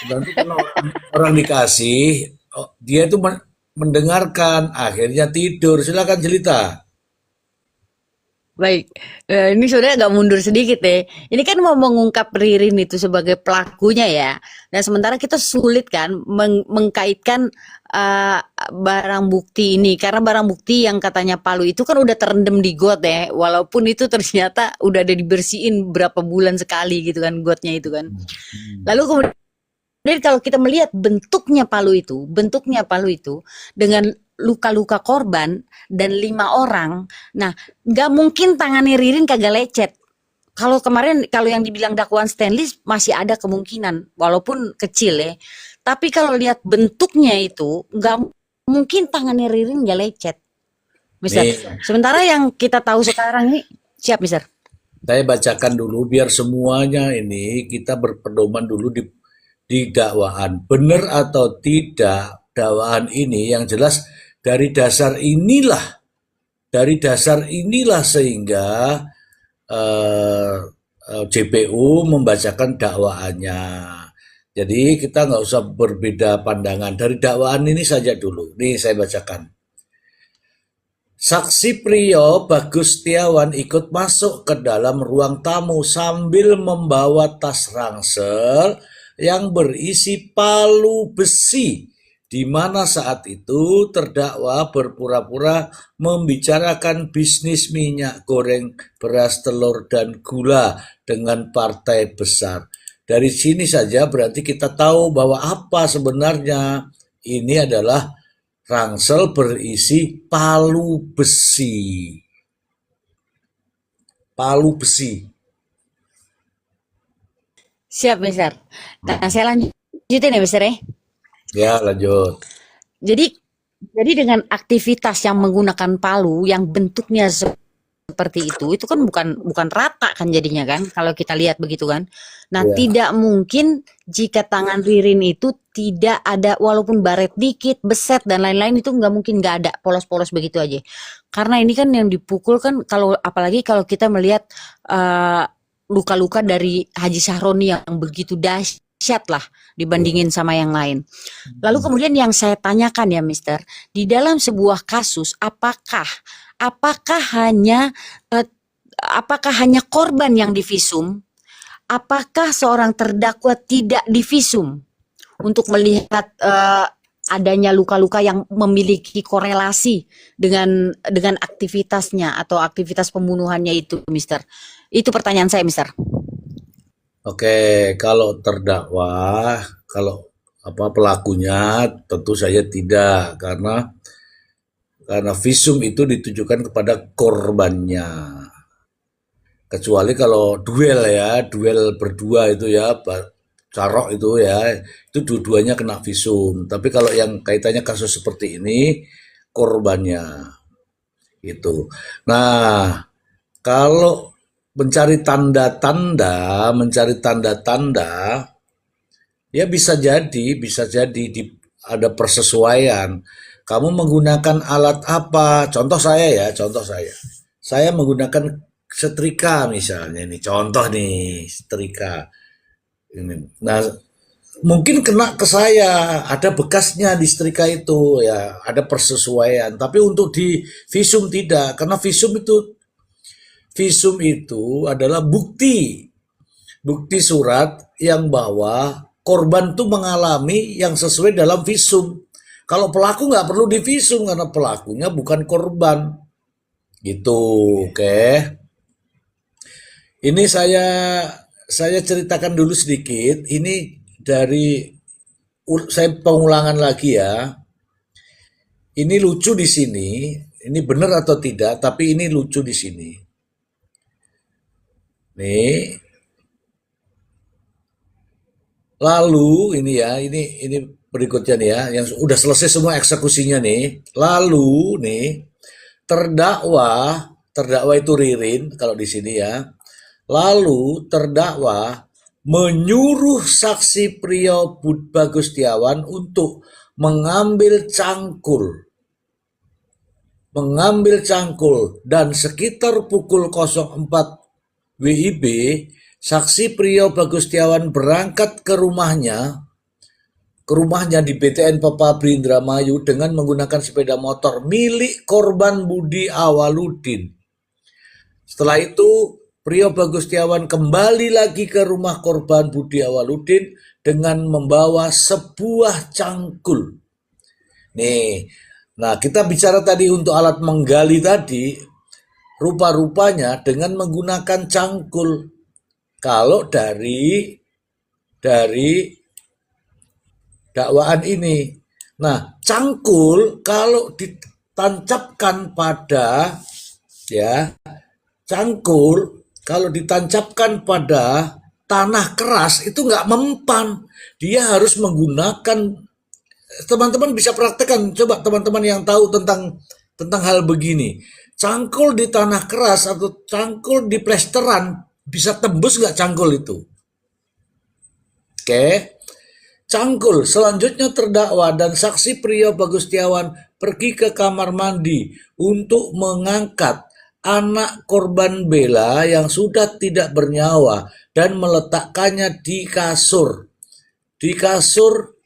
Nanti kalau orang dikasih, dia itu mendengarkan, akhirnya tidur. Silakan Jelita. Baik, ini saudara agak mundur sedikit deh. Ini kan mau mengungkap Ririn itu sebagai pelakunya ya. Dan sementara kita sulit kan mengkaitkan barang bukti ini. Karena barang bukti yang katanya palu itu kan udah terendam di got ya. Walaupun itu ternyata udah ada dibersihin berapa bulan sekali gitu kan gotnya itu kan. Lalu kalau kita melihat bentuknya palu itu dengan luka-luka korban dan 5 orang, nah nggak mungkin tangannya Ririn kagak lecet. Kalau kemarin kalau yang dibilang dakwaan stainless masih ada kemungkinan walaupun kecil ya. Tapi kalau lihat bentuknya itu nggak mungkin tangannya Ririn nggak lecet, Mister. Nih, Sementara yang kita tahu sekarang ini siap, Mister. saya bacakan dulu biar semuanya ini kita berpedoman dulu di dakwaan. Benar atau tidak dakwaan ini yang jelas dari dasar inilah sehingga JPU membacakan dakwaannya. Jadi kita nggak usah berbeda pandangan. Dari dakwaan ini saja dulu. Nih saya bacakan. Saksi Priyo Bagus Setiawan ikut masuk ke dalam ruang tamu sambil membawa tas ransel yang berisi palu besi, di mana saat itu terdakwa berpura-pura membicarakan bisnis minyak goreng, beras, telur, dan gula dengan partai besar. Dari sini saja berarti kita tahu bahwa apa sebenarnya ini adalah ransel berisi palu besi. Palu besi. Siap, Mister. Nah, saya lanjutin ya, Mister ya. Ya, lanjut. Jadi dengan aktivitas yang menggunakan palu yang bentuknya seperti itu kan bukan rata kan jadinya kan kalau kita lihat begitu kan. Nah, Ya. tidak mungkin jika tangan Ririn itu tidak ada walaupun baret dikit, beset dan lain-lain itu nggak mungkin nggak ada polos-polos begitu aja. Karena ini kan yang dipukul kan apalagi kalau kita melihat luka-luka dari Haji Sahroni yang begitu dahsyat lah dibandingin sama yang lain. Lalu kemudian yang saya tanyakan ya, Mister, di dalam sebuah kasus apakah hanya korban yang divisum? Apakah seorang terdakwa tidak divisum untuk melihat adanya luka-luka yang memiliki korelasi dengan aktivitasnya atau aktivitas pembunuhannya itu, Mister? Itu pertanyaan saya, Mister. Oke, kalau terdakwa, kalau pelakunya tentu saja tidak karena visum itu ditujukan kepada korbannya. Kecuali kalau duel berdua itu ya, carok itu ya, itu dua-duanya kena visum. Tapi kalau yang kaitannya kasus seperti ini, korbannya itu. Nah, kalau mencari tanda-tanda, ya bisa jadi ada persesuaian. Kamu menggunakan alat apa? Contoh saya. Saya menggunakan setrika misalnya, ini contoh nih setrika. Nah, mungkin kena ke saya, ada bekasnya di setrika itu ya, ada persesuaian. Tapi untuk di visum tidak, karena visum itu adalah bukti surat yang bahwa korban tuh mengalami yang sesuai dalam visum. Kalau pelaku nggak perlu divisum karena pelakunya bukan korban. Gitu, oke. Ini saya ceritakan dulu sedikit. Ini saya pengulangan lagi ya. Ini lucu di sini. Ini benar atau tidak? Tapi ini lucu di sini. Nih. Lalu ini ya, ini berikutnya nih ya, yang udah selesai semua eksekusinya nih. Lalu nih terdakwa itu Ririn kalau di sini ya. Lalu terdakwa menyuruh saksi Priyo Bagus Setiawan untuk mengambil cangkul dan sekitar pukul 04 WIB saksi Priyo Bagus Setiawan berangkat ke rumahnya di BTN Pepabri Indramayu dengan menggunakan sepeda motor milik korban Budi Awaludin. Setelah itu Priyo Bagus Setiawan kembali lagi ke rumah korban Budi Awaludin dengan membawa sebuah cangkul. Nih, nah kita bicara tadi untuk alat menggali tadi, rupa-rupanya dengan menggunakan cangkul. Kalau dari dakwaan ini. Nah, cangkul kalau ditancapkan pada ya, cangkul kalau ditancapkan pada tanah keras itu nggak mempan. Dia harus menggunakan, teman-teman bisa praktekkan, coba teman-teman yang tahu tentang hal begini. Cangkul di tanah keras atau cangkul di plesteran bisa tembus nggak cangkul itu? Oke. Cangkul, selanjutnya terdakwa dan saksi Priyo Bagustiawan pergi ke kamar mandi untuk mengangkat anak korban Bella yang sudah tidak bernyawa dan meletakkannya di kasur. Di kasur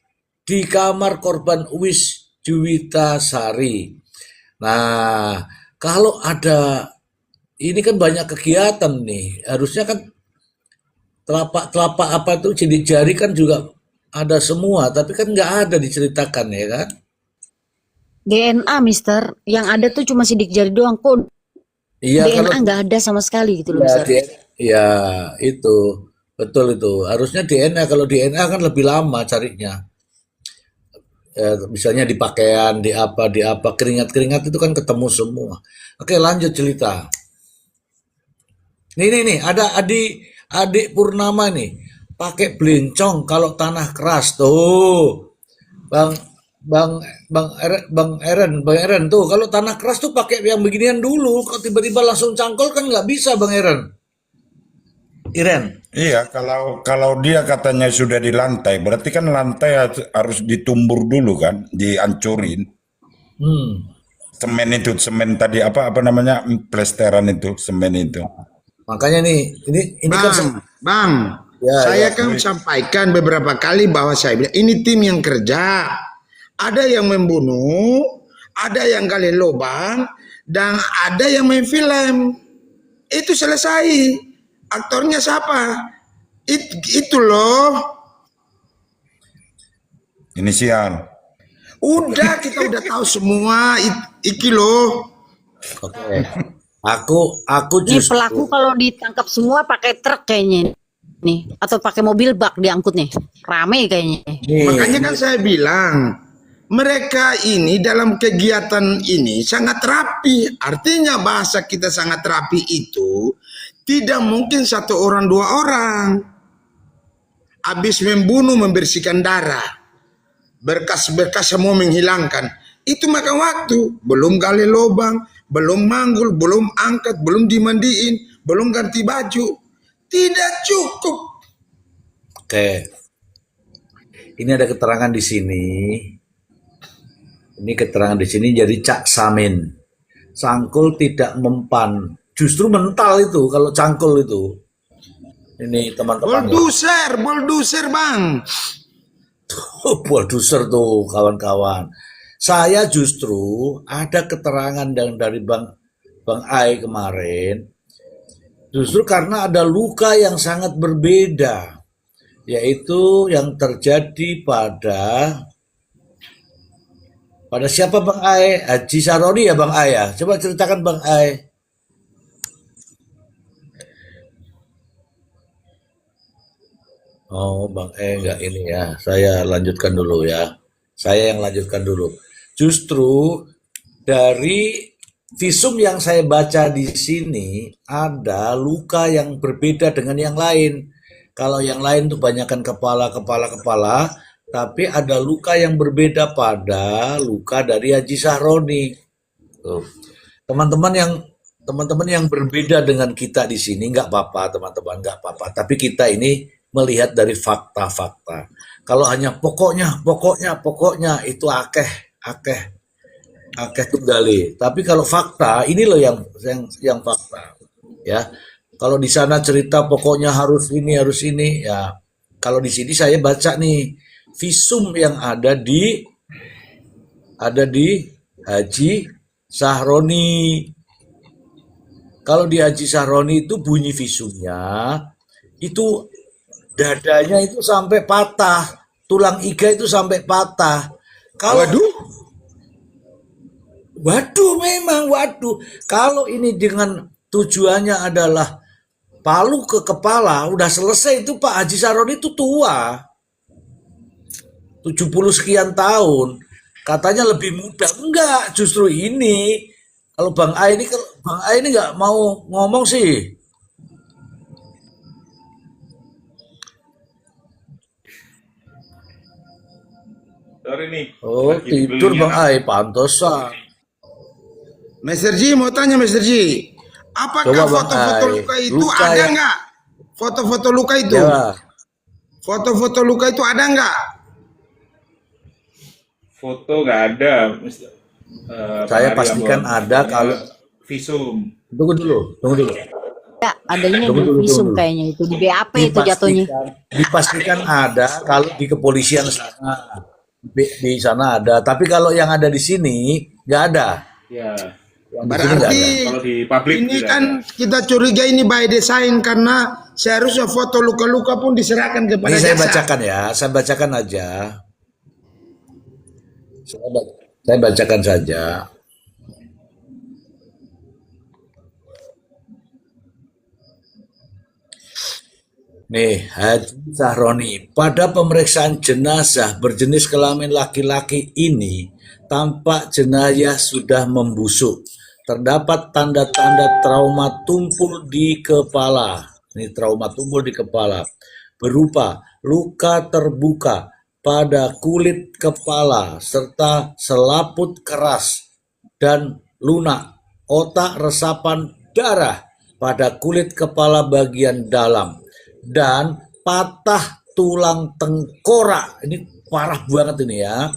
di kamar korban Uwis Juwita Sari. Nah, kalau ada, ini kan banyak kegiatan nih, harusnya kan telapak apa tuh sidik jari kan juga ada semua, tapi kan nggak ada diceritakan ya kan? DNA, Mister. Yang ada tuh cuma sidik jari doang. Kok Iya kalau DNA nggak ada sama sekali gitu loh, ya, Mister. ya itu betul itu. Harusnya DNA, kalau DNA kan lebih lama carinya. Ya, misalnya di pakaian, di apa, keringat-keringat itu kan ketemu semua. Oke, lanjut cerita. Nih, ada adik Purnama nih, pakai belencong kalau tanah keras tuh, bang bang Eren tuh, kalau tanah keras tuh pakai yang beginian dulu, kok tiba-tiba langsung cangkol kan nggak bisa, bang Iren. Iya, kalau dia katanya sudah di lantai, berarti kan lantai harus ditumbur dulu kan, dihancurin. Hmm. Semen tadi apa namanya, plesteran itu, semen itu. Makanya nih, ini kan Bang, ya, saya ya. kan sampaikan beberapa kali bahwa saya bilang ini tim yang kerja. Ada yang membunuh, ada yang gali lubang, dan ada yang main film. Itu selesai. Aktornya siapa? Itu loh. Inisial. Udah, kita udah tahu semua. Iki loh. Oke. Aku Ini justru pelaku kalau ditangkap semua pakai truk kayaknya nih, atau pakai mobil bak diangkut nih. Rame kayaknya. Makanya kan saya bilang, mereka ini dalam kegiatan ini sangat rapi. Artinya bahasa kita sangat rapi itu tidak mungkin satu orang dua orang. Habis membunuh, membersihkan darah, berkas-berkas semua menghilangkan. Itu makan waktu. Belum gali lubang, belum manggul, belum angkat, belum dimandiin, belum ganti baju. Tidak cukup. Oke. Ini ada keterangan di sini. Ini keterangan di sini jadi Cak Samin. Cangkul tidak mempan. Justru mental itu kalau cangkul itu. Ini teman-teman. Bulldozer bang. Bulldozer tuh kawan-kawan. Saya justru ada keterangan dari Bang Ai kemarin. Justru karena ada luka yang sangat berbeda. Yaitu yang terjadi pada siapa Bang Ai? Haji Saroni ya Bang Ai ya? Coba ceritakan Bang Ai. Oh Bang Ai enggak ini ya. Saya lanjutkan dulu ya. Saya yang lanjutkan dulu. Justru dari visum yang saya baca di sini ada luka yang berbeda dengan yang lain. Kalau yang lain tuh banyakkan kepala, tapi ada luka yang berbeda pada luka dari Haji Sahroni. Tuh. Teman-teman yang berbeda dengan kita di sini nggak apa-apa, teman-teman nggak apa-apa. Tapi kita ini melihat dari fakta-fakta. Kalau hanya pokoknya itu akeh tunggali. Tapi kalau fakta, ini loh yang fakta. Ya, kalau di sana cerita pokoknya harus ini ya. Kalau di sini saya baca nih visum yang ada di Haji Sahroni. Kalau di Haji Sahroni itu bunyi visumnya itu dadanya itu sampai patah, tulang iga itu sampai patah. Kalau waduh. Kalau ini dengan tujuannya adalah palu ke kepala, udah selesai itu Pak Haji Sahroni itu tua. 70 sekian tahun. Katanya lebih muda. Enggak, justru ini. Kalau Bang A ini nggak mau ngomong sih. Sorry nih, Oh, lagi tidur dibeliin Bang apa? A, pantesan. Mr. Ji mau tanya Mr. Ji, apakah Coba Bang foto-foto A, luka itu luka ada yang nggak? Foto-foto luka itu, ya, foto-foto luka itu ada nggak? Foto nggak ada, Bang saya Ari pastikan Ambon. ada Adanya kalau visum. tunggu dulu. Ya, adanya Tunggu di dulu, tunggu visum dulu. kayaknya itu di BAP itu jatuhnya. Dipastikan ada kalau di kepolisian sana. Di sana ada, tapi kalau yang ada di sini nggak ada. Ya, Yang di sini nggak Berarti ada. kalau di publik ini tidak kan ada. kita curiga ini by design karena seharusnya foto luka-luka pun diserahkan kepada Ini saya jaksa. bacakan ya, saya bacakan aja. Saya bacakan saja. Nih, Haji Sahroni, pada pemeriksaan jenazah berjenis kelamin laki-laki ini, tampak jenazah sudah membusuk. Terdapat tanda-tanda trauma tumpul di kepala. Ini trauma tumpul di kepala. Berupa luka terbuka pada kulit kepala serta selaput keras dan lunak, otak resapan darah pada kulit kepala bagian dalam, dan patah tulang tengkorak. Ini parah banget ini ya,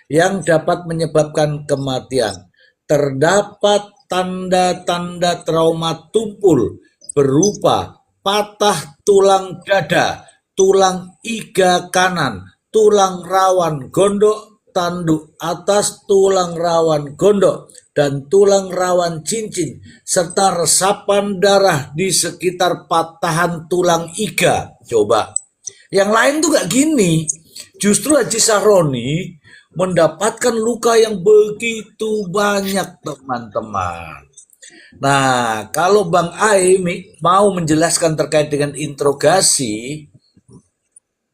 yang dapat menyebabkan kematian. Terdapat tanda-tanda trauma tumpul berupa patah tulang dada, tulang iga kanan, tulang rawan gondok tanduk atas, tulang rawan gondok, dan tulang rawan cincin, serta resapan darah di sekitar patahan tulang iga. Coba. Yang lain tuh gak gini. Justru Haji Sahroni mendapatkan luka yang begitu banyak, teman-teman. Nah, kalau Bang Ai mau menjelaskan terkait dengan interogasi,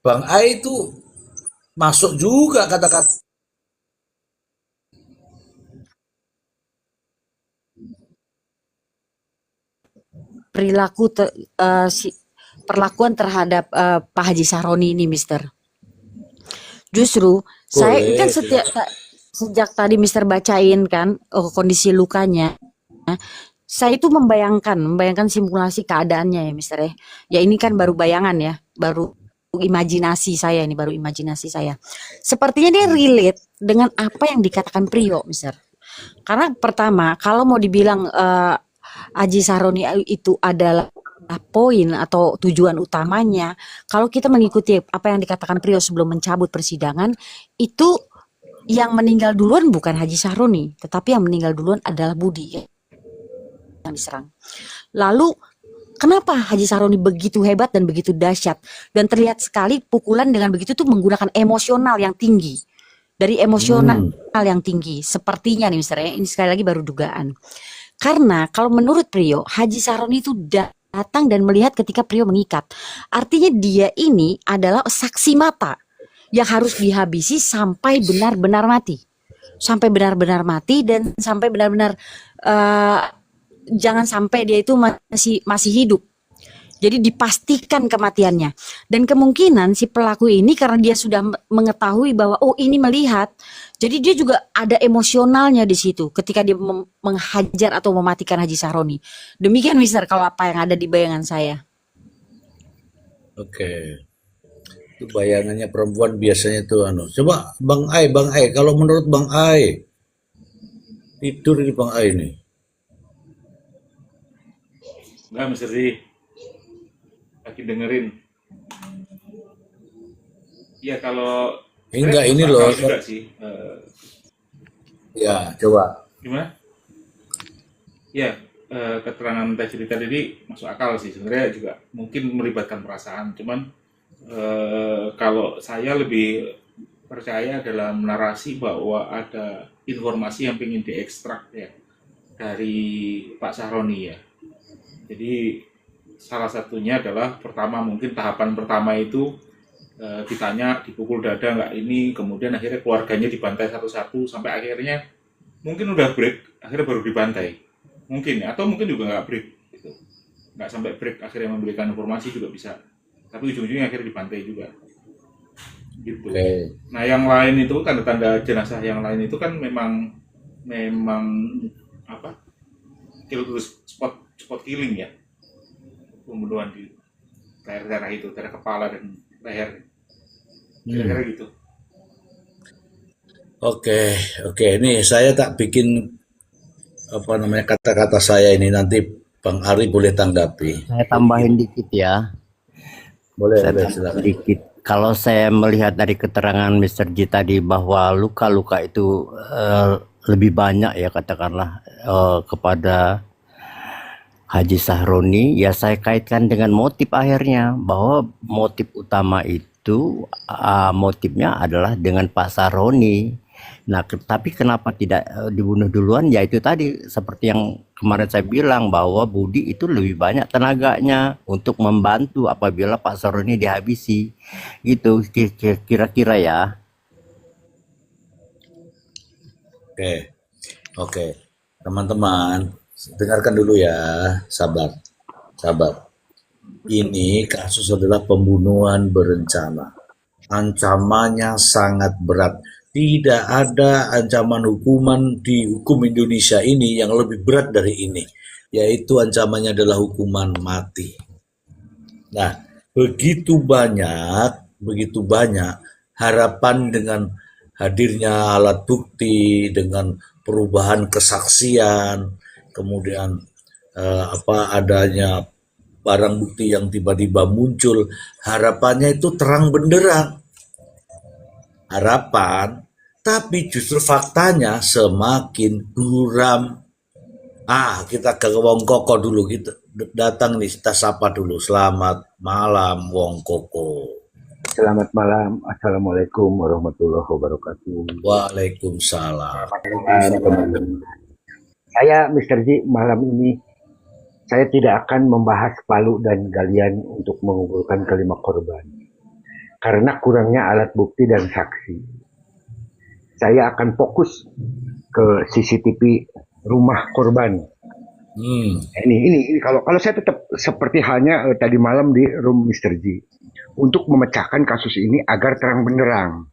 Bang Ai itu masuk juga kata-kata. Perlakuan terhadap Pak Haji Sahroni ini, Mister. Justru saya Boleh, kan sejak tadi Mister bacain kan kondisi lukanya, saya itu membayangkan simulasi keadaannya ya, Mister ya. Ya ini kan baru bayangan ya, baru imajinasi saya ini, baru imajinasi saya. Sepertinya dia relate dengan apa yang dikatakan Priyo, Mister. Karena pertama, kalau mau dibilang Haji Sahroni itu adalah poin atau tujuan utamanya, kalau kita mengikuti apa yang dikatakan Priyo sebelum mencabut persidangan, itu yang meninggal duluan bukan Haji Sahroni, tetapi yang meninggal duluan adalah Budi yang diserang. Lalu kenapa Haji Sahroni begitu hebat dan begitu dahsyat, dan terlihat sekali pukulan dengan begitu tuh menggunakan emosional yang tinggi. Dari emosional yang tinggi, sepertinya nih Mister ya, ini sekali lagi baru dugaan. Karena kalau menurut Priyo, Haji Sahroni itu datang dan melihat ketika Priyo mengikat. Artinya dia ini adalah saksi mata yang harus dihabisi sampai benar-benar mati. Sampai benar-benar mati dan sampai benar-benar jangan sampai dia itu masih hidup. Jadi dipastikan kematiannya. Dan kemungkinan si pelaku ini karena dia sudah mengetahui bahwa oh ini melihat, jadi dia juga ada emosionalnya di situ ketika dia menghajar atau mematikan Haji Sahroni. Demikian Mister kalau apa yang ada di bayangan saya. Oke. Itu bayangannya perempuan biasanya tuh Coba Bang Ai, kalau menurut Bang Ai, tidur ini Bang Ai nih. Enggak, Mister sih. Lagi dengerin. Ya kalau Enggak, ini masuk loh. akal juga sih. Ya, coba. Gimana? Ya, keterangan Teh Cerita tadi masuk akal sih. Sebenarnya juga mungkin melibatkan perasaan. Cuman kalau saya lebih percaya dalam narasi bahwa ada informasi yang ingin diekstrak ya dari Pak Sahroni ya. Jadi salah satunya adalah pertama mungkin tahapan pertama itu ditanya dipukul dada nggak ini, kemudian akhirnya keluarganya dibantai satu-satu sampai akhirnya mungkin udah break, akhirnya baru dibantai. Mungkin ya, atau mungkin juga nggak break gitu. Nggak sampai break, akhirnya memberikan informasi juga bisa. Tapi ujung-ujungnya akhirnya dibantai juga. Gitu. Oke. Nah, yang lain itu tanda-tanda jenazah yang lain itu kan memang apa? Spot killing ya. Pembunuhan di daerah-daerah itu, daerah kepala dan leher. Kira-kira gitu. Oke, ini saya tak bikin kata-kata saya ini, nanti Bang Ari boleh tanggapi. Saya tambahin dikit ya. Boleh, Saya tambahin silakan. dikit. Kalau saya melihat dari keterangan Mr. J tadi bahwa luka-luka itu lebih banyak ya katakanlah kepada Haji Sahroni, ya saya kaitkan dengan motif akhirnya, bahwa motif utama itu motifnya adalah dengan Pak Sahroni. Nah, tapi kenapa tidak dibunuh duluan? Ya itu tadi seperti yang kemarin saya bilang, bahwa Budi itu lebih banyak tenaganya untuk membantu apabila Pak Sahroni dihabisi. Itu kira-kira ya. Oke, teman-teman, dengarkan dulu ya, sabar. Ini kasus adalah pembunuhan berencana. Ancamannya sangat berat. Tidak ada ancaman hukuman di hukum Indonesia ini yang lebih berat dari ini, yaitu ancamannya adalah hukuman mati. Nah, begitu banyak harapan dengan hadirnya alat bukti, dengan perubahan kesaksian, kemudian adanya barang bukti yang tiba-tiba muncul, harapannya itu terang benderang. Tapi justru faktanya semakin buram. Kita ke Wong Koko dulu, kita datang nih, kita sapa dulu. Selamat malam Wong Koko. Selamat malam. Assalamualaikum warahmatullahi wabarakatuh. Waalaikumsalam. Teman-teman. Saya Mr. J, malam ini saya tidak akan membahas Palu dan Galian untuk mengumpulkan kelima korban. Karena kurangnya alat bukti dan saksi. Saya akan fokus ke CCTV rumah korban. Ini kalau saya tetap seperti halnya tadi malam di room Mr. J untuk memecahkan kasus ini agar terang benderang.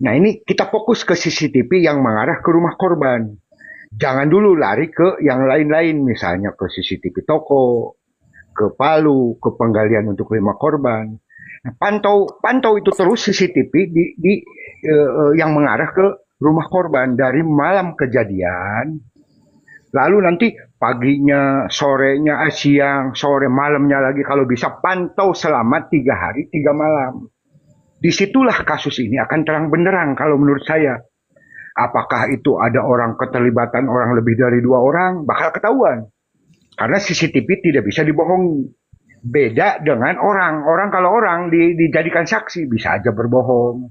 Nah, ini kita fokus ke CCTV yang mengarah ke rumah korban. Jangan dulu lari ke yang lain-lain, misalnya ke CCTV toko, ke Palu, ke penggalian untuk 5 korban. Nah, pantau itu terus CCTV yang mengarah ke rumah korban dari malam kejadian. Lalu nanti paginya, sorenya, siang, sore, malamnya lagi kalau bisa pantau selama 3 hari 3 malam. Disitulah kasus ini akan terang benderang kalau menurut saya. Apakah itu ada orang keterlibatan orang lebih dari 2 orang, bakal ketahuan. Karena CCTV tidak bisa dibohongi. Beda dengan orang. Kalau orang dijadikan saksi, bisa aja berbohong.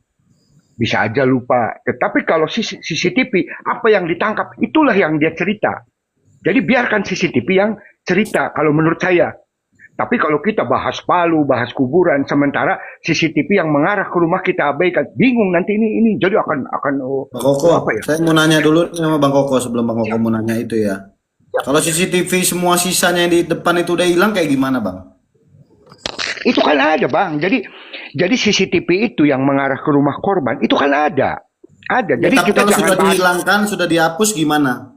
Bisa aja lupa. Tetapi kalau CCTV, apa yang ditangkap, itulah yang dia cerita. Jadi biarkan CCTV yang cerita, kalau menurut saya. Tapi kalau kita bahas Palu, bahas kuburan, sementara CCTV yang mengarah ke rumah kita abaikan, bingung nanti ini jadi akan Bang Koko, apa ya? saya mau nanya dulu sama Bang Koko sebelum Bang Koko mau nanya itu ya. Kalau CCTV semua sisanya yang di depan itu udah hilang kayak gimana, Bang? Itu kan ada, Bang. Jadi CCTV itu yang mengarah ke rumah korban itu kan ada. Ada. Ya, Jadi tapi kita kalau jangan sudah dihilangkan, sudah dihapus gimana?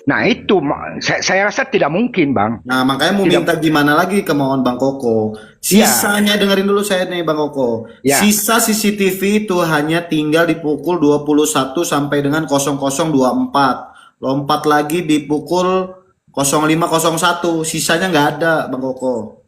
Nah, itu saya rasa tidak mungkin, Bang. Nah, makanya mau minta gimana lagi kemauan Bang Koko. Sisanya dengerin dulu saya nih Bang Koko. Ya. Sisa CCTV itu hanya tinggal di pukul 21 sampai dengan 00.24. Lompat lagi di pukul 05.01. Sisanya nggak ada, Bang Koko.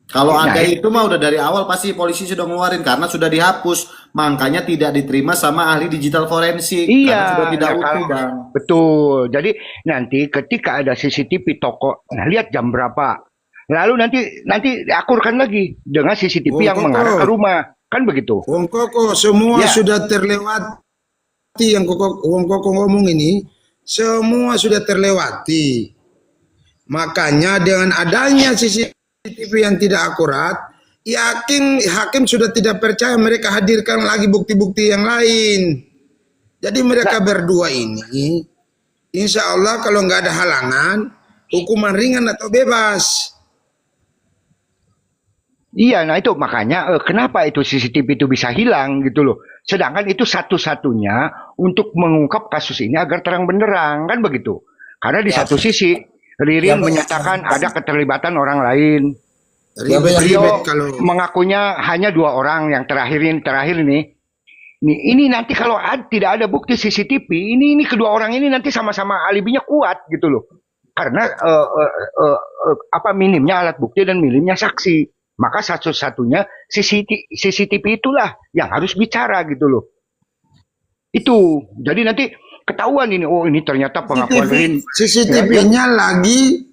Kalau ada itu mah udah dari awal pasti polisi sudah ngeluarin karena sudah dihapus. Makanya tidak diterima sama ahli digital forensik. Iya, karena sudah tidak utuh, Bang. Betul. Jadi nanti ketika ada CCTV toko, nah lihat jam berapa. Lalu nanti akurkan lagi dengan CCTV yang mengarah ke rumah. Kan begitu. Wong Koko semua sudah terlewati yang Wong Koko ngomong ini, semua sudah terlewati. Makanya dengan adanya CCTV yang tidak akurat, hakim sudah tidak percaya, mereka hadirkan lagi bukti-bukti yang lain. Jadi mereka berdua ini, insya Allah kalau nggak ada halangan, hukuman ringan atau bebas. Iya, nah itu makanya kenapa itu CCTV itu bisa hilang gitu loh. Sedangkan itu satu-satunya untuk mengungkap kasus ini agar terang benderang, kan begitu. Karena di satu sisi Ririn menyatakan ada keterlibatan orang lain. Beliau mengakunya hanya 2 orang yang terakhir ini. Ini nanti kalau tidak ada bukti CCTV, ini kedua orang ini nanti sama-sama alibinya kuat gitu loh. Karena minimnya alat bukti dan minimnya saksi. Maka satu-satunya CCTV itulah yang harus bicara gitu loh. Itu. Jadi nanti ketahuan ini, oh ini ternyata pengakuan Ririn. CCTV-nya lagi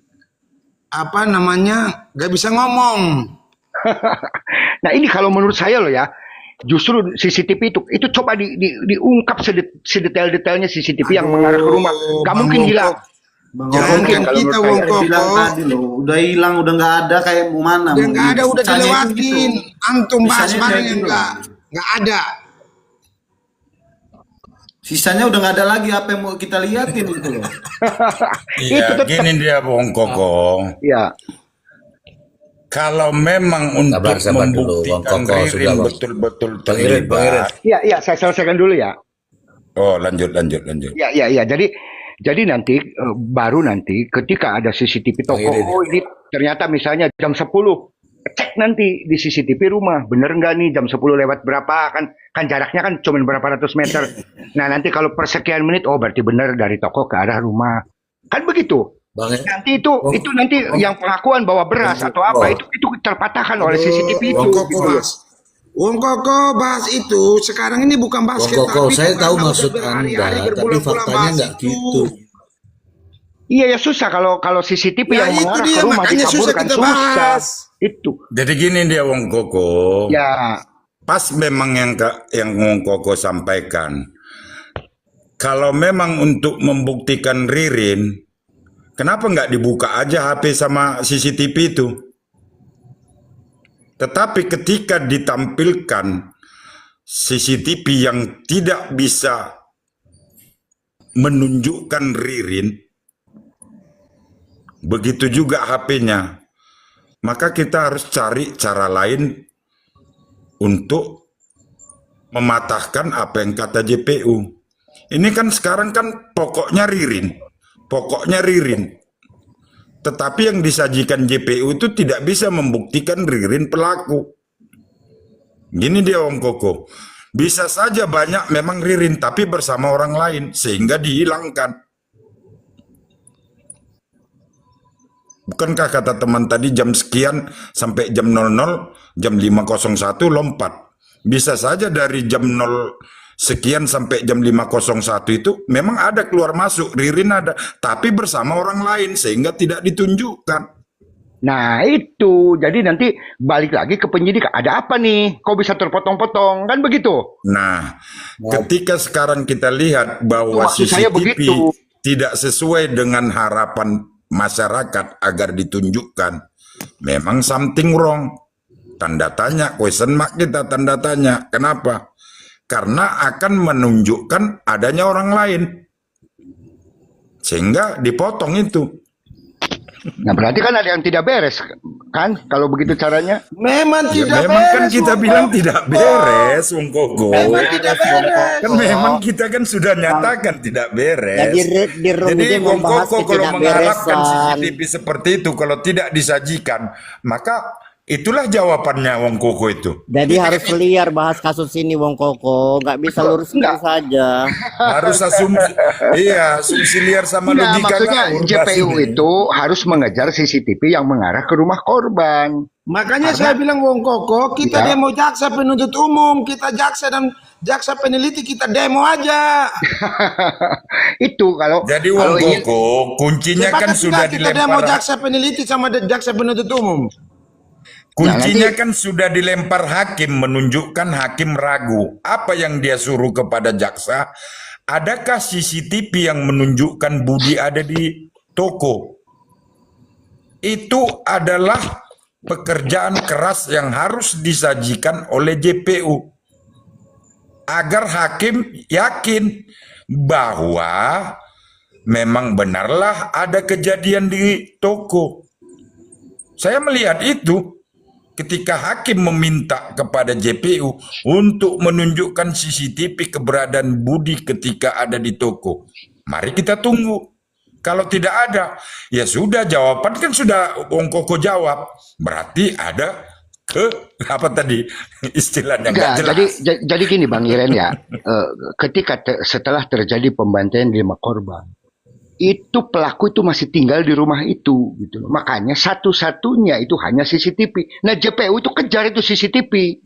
nggak bisa ngomong. Nah ini kalau menurut saya loh ya, justru CCTV itu coba diungkap sedetail-detailnya CCTV yang mengarah ke rumah. Gak mungkin hilang. Jangan kalau kita Wong bilang tadi loh, udah hilang, udah nggak ada, kayak mau mana? Udah nggak ada, udah dilewatin. Gitu. Antum bahas Sisanya barang kayak yang gitu nggak ada. Sisanya udah nggak ada lagi, apa yang mau kita liatin gitu loh. Iya, gini dia Wong Koko. Ya. Kalau memang untuk sabar dulu, Wong membuktikan Koko, sudah, Ririn Bang. betul-betul Bang Irin. terlibat. Iya, saya selesaikan dulu ya. Oh, lanjut. Ya. Jadi nanti baru nanti ketika ada CCTV toko, oh ini ternyata misalnya jam 10, cek nanti di CCTV rumah, bener nggak nih jam 10 lewat berapa, kan jaraknya kan cuma berapa ratus meter. Nah nanti kalau persekian menit, oh berarti bener dari toko ke arah rumah, kan begitu. Nanti itu nanti yang pengakuan bawa beras atau apa itu terpatahkan oleh CCTV itu. Wong Koko bahas itu sekarang ini bukan basket. Wong Koko, tapi saya tahu karena maksud udah berhari-hari, Anda, tapi berbulan-bulan faktanya bahas nggak itu. gitu. Iya ya susah kalau CCTV Ya, yang itu mengarah dia, ke rumah makanya susah dikaburkan, kita bahas. Itu. Jadi gini dia Wong Koko. Ya. Pas memang yang Wong Koko sampaikan. Kalau memang untuk membuktikan Ririn, kenapa nggak dibuka aja HP sama CCTV itu? Tetapi ketika ditampilkan CCTV yang tidak bisa menunjukkan Ririn, begitu juga HP-nya, maka kita harus cari cara lain untuk mematahkan apa yang kata JPU. Ini kan sekarang kan pokoknya Ririn. Tetapi yang disajikan JPU itu tidak bisa membuktikan Ririn pelaku. Gini dia Wong Koko. Bisa saja banyak memang Ririn tapi bersama orang lain sehingga dihilangkan. Bukankah kata teman tadi jam sekian sampai jam 00, jam 5.01 lompat. Bisa saja dari jam 0 sekian sampai jam 5.01 itu memang ada keluar masuk, Ririn ada, tapi bersama orang lain sehingga tidak ditunjukkan. Nah itu, jadi nanti balik lagi ke penyidik, ada apa nih? Kok bisa terpotong-potong, kan begitu? Nah, ketika sekarang kita lihat bahwa Maksud saya CCTV begitu. tidak sesuai dengan harapan masyarakat agar ditunjukkan, memang something wrong. Tanda tanya, question mark kita tanda tanya. Kenapa? Karena akan menunjukkan adanya orang lain. Sehingga dipotong itu. Nah berarti kan ada yang tidak beres, kan? Kalau begitu caranya. Memang Ya, tidak memang kan beres, kita Wong bilang Koko. tidak beres, Wong Koko. Memang tidak beres. Kan memang kita kan sudah nyatakan tidak beres. Jadi room Jadi ini Wong membahas Koko kalau mengharapkan ketidakberesan. CCTV seperti itu, kalau tidak disajikan, maka itulah jawabannya Wong Koko itu. Jadi harus liar bahas kasus ini Wong Koko, nggak bisa lurus-lurus saja. Harus asumsi liar sama Nah, logika maksudnya ngawur JPU bahas ini. itu harus mengejar CCTV yang mengarah ke rumah korban. Makanya saya bilang Wong Koko, kita Ya. demo jaksa penuntut umum, kita jaksa dan jaksa peneliti, kita demo aja. Itu kalau Jadi kalau Wong ingin Koko, kuncinya Sepakat kan sudah tidak kita demo dilempar. jaksa peneliti sama jaksa penuntut umum? Kuncinya nanti- kan sudah dilempar hakim, menunjukkan hakim ragu. Apa yang dia suruh kepada jaksa? Adakah CCTV yang menunjukkan Budi ada di toko? Itu adalah pekerjaan keras yang harus disajikan oleh JPU agar hakim yakin bahwa memang benarlah ada kejadian di toko. Saya melihat itu ketika hakim meminta kepada JPU untuk menunjukkan CCTV keberadaan Budi ketika ada di toko. Mari kita tunggu. Kalau tidak ada, ya sudah, jawaban kan sudah Wong Koko jawab. Berarti ada apa tadi istilahnya nggak Enggak, jelas. jadi gini Bang Iren ya, setelah terjadi pembantaian 5 korban, itu pelaku itu masih tinggal di rumah itu, gitu loh. Makanya satu-satunya itu hanya CCTV. Nah JPU itu kejar itu CCTV,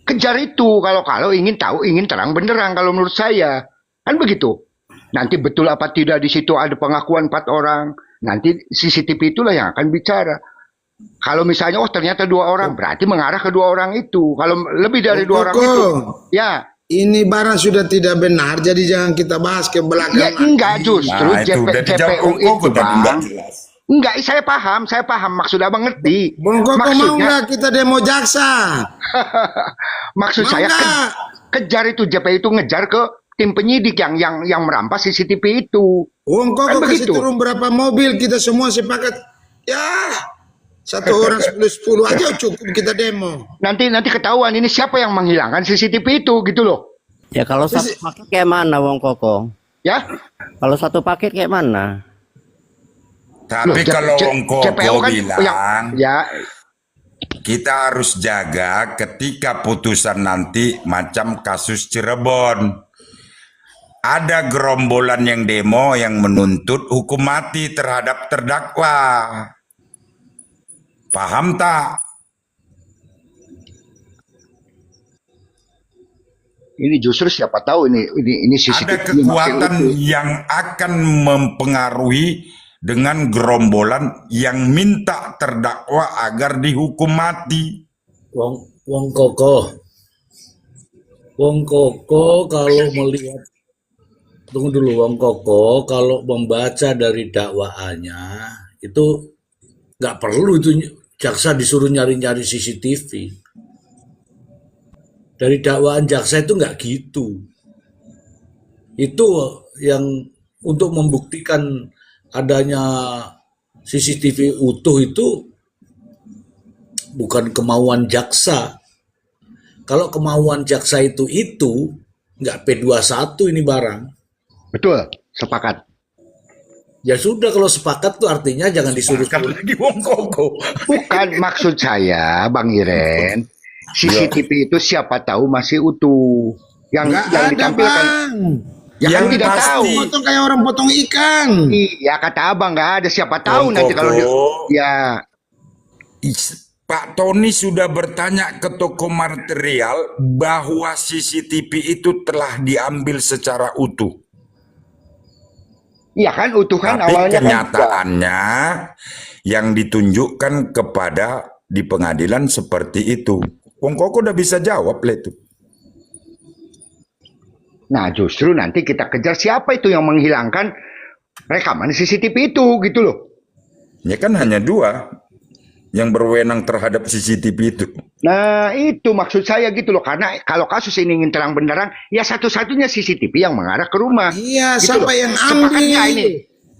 kejar itu kalau ingin tahu, ingin terang benderang kalau menurut saya, kan begitu. Nanti betul apa tidak di situ ada pengakuan 4 orang, nanti CCTV itulah yang akan bicara. Kalau misalnya ternyata 2 orang, berarti mengarah ke 2 orang itu. Kalau lebih dari 2 orang itu, ya. Ini barang sudah tidak benar, jadi jangan kita bahas ke belakang. Ya enggak, justru Nah, itu udah dijawab JPU Wong Koko itu tadi, nggak Bang. jelas. Enggak, saya paham, maksud Abang ngerti. Bung Koko mau Maksudnya, nggak kita demo jaksa? maksud Mau saya nggak? kejar itu JPU itu ngejar ke tim penyidik yang merampas CCTV itu. Wong Kan Koko kasih begitu. turun berapa mobil, kita semua sepakat. Ya, 1 orang 10 aja cukup kita demo. Nanti ketahuan ini siapa yang menghilangkan CCTV itu gitu loh. Ya kalau satu paket kayak mana Wong Koko? Ya. Kalau satu paket kayak mana? Tapi Loh, kalau Wong Koko JPU kan bilang, ya kita harus jaga ketika putusan nanti macam kasus Cirebon. Ada gerombolan yang demo yang menuntut hukum mati terhadap terdakwa. Paham tak? ini justru siapa tahu ini CCTV Ada yang kekuatan masih utuh. yang akan mempengaruhi dengan gerombolan yang minta terdakwa agar dihukum mati. Wong Koko kalau melihat, tunggu dulu, Wong Koko kalau membaca dari dakwaannya itu nggak perlu itu jaksa disuruh nyari-nyari CCTV. Dari dakwaan jaksa itu nggak gitu. Itu yang untuk membuktikan adanya CCTV utuh itu bukan kemauan jaksa. Kalau kemauan jaksa itu nggak P21 ini barang. Betul, sepakat. Ya sudah, kalau sepakat tuh artinya jangan disuruh. Lagi Wong Koko. Bukan maksud saya, Bang Iren. CCTV itu siapa tahu masih utuh. Yang Nggak yang ada, ditampilkan. Bang. Ya kan Yang tidak pasti. tahu. Potong kayak orang potong ikan. Iya kata Abang nggak ada. Siapa tahu Wong nanti kalau dia, Koko. ya Pak Tony sudah bertanya ke toko material bahwa CCTV itu telah diambil secara utuh. iya kan utuh kan Tapi awalnya kan. kenyataannya yang ditunjukkan kepada di pengadilan seperti itu. Wong Koko udah bisa jawab lah itu. Nah justru nanti kita kejar siapa itu yang menghilangkan rekaman CCTV itu gitu loh. Ya kan hanya 2 yang berwenang terhadap CCTV itu. Nah itu maksud saya gitu loh. Karena kalau kasus ini ingin terang benderang, ya satu-satunya CCTV yang mengarah ke rumah. Iya, Gitu siapa loh. yang Sepakat ambil? nggak ini?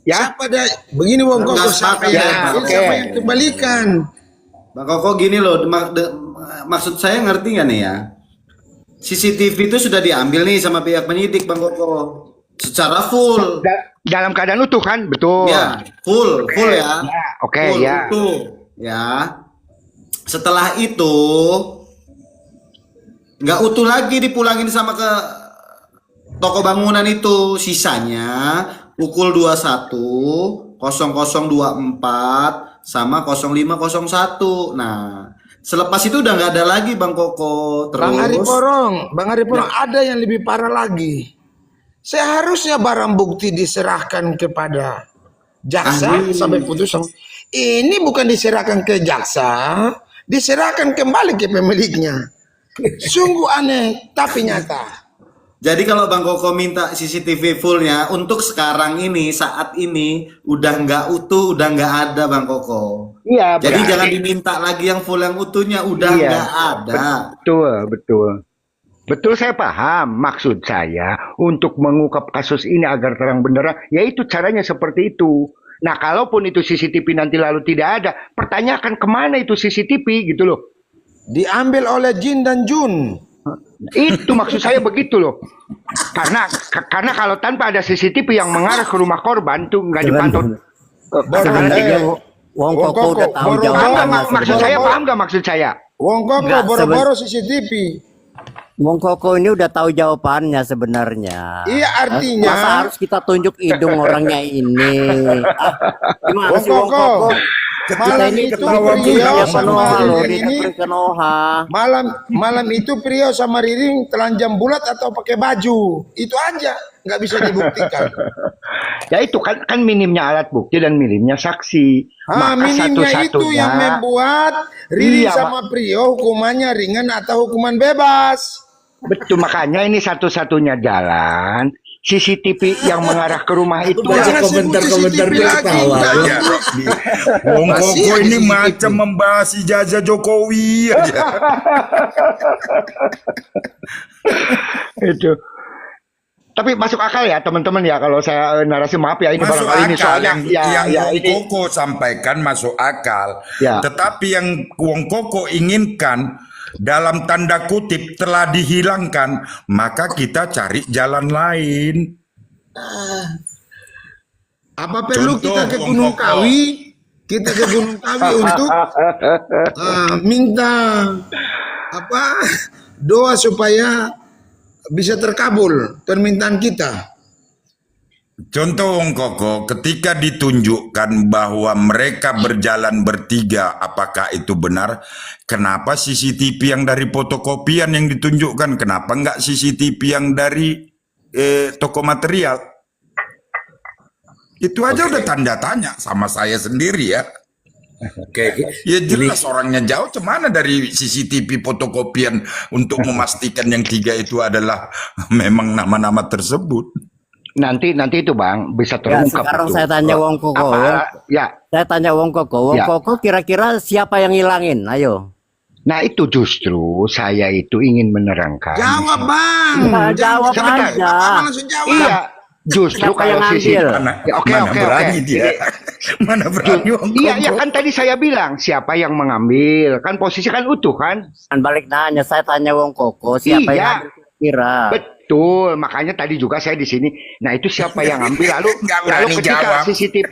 Ya, Siapa begini Wong Koko, Nggak siapa sepakat, yang ya, ambil, oke. siapa yang kembalikan? Bang Koko gini loh, maksud saya ngerti nggak nih ya? CCTV itu sudah diambil nih sama pihak penyidik Bang Koko secara full. dalam keadaan utuh kan, betul. Ya, full ya. Ya, oke, Full, ya. utuh, ya. Setelah itu nggak utuh lagi dipulangin sama ke toko bangunan itu. Sisanya pukul 21, 00.24 sama 05.01. Nah, selepas itu udah nggak ada lagi Bang Koko. Bang Ari Terus Porong, ada yang lebih parah lagi. Seharusnya barang bukti diserahkan kepada jaksa sampai putusan. Ini bukan diserahkan ke jaksa, diserahkan kembali ke pemiliknya. Sungguh aneh tapi nyata. Jadi kalau Bang Koko minta CCTV fullnya untuk sekarang ini, saat ini udah nggak utuh, udah nggak ada Bang Koko. Iya, Jadi berarti. jangan diminta lagi yang full yang utuhnya, udah Iya, nggak ada. betul. Betul, saya paham. Maksud saya untuk mengungkap kasus ini agar terang benderang, yaitu caranya seperti itu. Nah, kalaupun itu CCTV nanti lalu tidak ada, pertanyakan kemana itu CCTV gitu loh. Diambil oleh Jin dan Jun. Itu maksud saya begitu loh. Karena kalau tanpa ada CCTV yang mengarah ke rumah korban tuh nggak dipantau. Sebenarnya Wong Wong Koko udah Koko, tahu boro-boro jawabannya Maksud saya sebenarnya. paham nggak maksud saya? Wong Koko Enggak, boro-boro CCTV. Wong Koko ini udah tahu jawabannya sebenarnya. Iya, Masa artinya harus kita tunjuk hidung orangnya ini? Gimana Wong sih Wong Koko, Koko? Kita malam ini itu ketawa Priyo punya sama Panoha loh, Riring dia ini Panoha. malam itu Priyo sama Riring telanjang bulat atau pakai baju. Itu aja, nggak bisa dibuktikan. Ya itu kan minimnya alat bukti dan minimnya saksi. Maka Minimnya itu yang membuat Riring Iya, sama Priyo hukumannya ringan atau hukuman bebas. betul, makanya ini satu-satunya jalan CCTV yang mengarah ke rumah itu. Baca Jangan sebut komentar-komentar CCTV dia lagi, ketawa. udah. Ya, Wong Masih Koko aja ini CCTV. macam membahas ijazah Jokowi aja. Itu. Tapi masuk akal ya teman-teman ya kalau saya narasi, maaf ya ini Masuk barangkali ini akal soalnya yang ya Wong ini Koko sampaikan masuk akal. Ya. Tetapi yang Wong Koko inginkan dalam tanda kutip telah dihilangkan, maka kita cari jalan lain. Apa perlu Contoh, kita ke Wong Gunung Koko. Kawi? Kita ke Gunung Kawi untuk minta doa supaya bisa terkabul permintaan kita. Contoh Wong Koko, ketika ditunjukkan bahwa mereka berjalan bertiga, apakah itu benar? Kenapa CCTV yang dari fotokopian yang ditunjukkan? Kenapa enggak CCTV yang dari toko material? Itu aja udah tanda tanya sama saya sendiri ya. Oke, Ya jelas orangnya jauh, cemana dari CCTV fotokopian untuk memastikan yang tiga itu adalah memang nama-nama tersebut. nanti itu Bang bisa Ya, terungkap sekarang itu. saya tanya Wong Koko. Ya. Saya tanya Wong Koko. Wong Ya. Koko kira-kira siapa yang ngilangin? Ayo. Nah itu justru saya itu ingin menerangkan. Jawab bang. Nah, jawab Sebentar, aja. Bapak langsung jawab. Iya, justru Siapa yang kalau sisi ngambil? Mana, Ya, oke, mana oke. berani dia? Mana berani Wong Iya, Koko? iya kan tadi saya bilang siapa yang mengambil, kan posisi kan utuh kan? Kan balik nanya, saya tanya Wong Koko, siapa Iya. yang ngambil kira? Betul, makanya tadi juga saya di sini. Nah itu siapa yang ambil Nggak berani ketika jawab. CCTV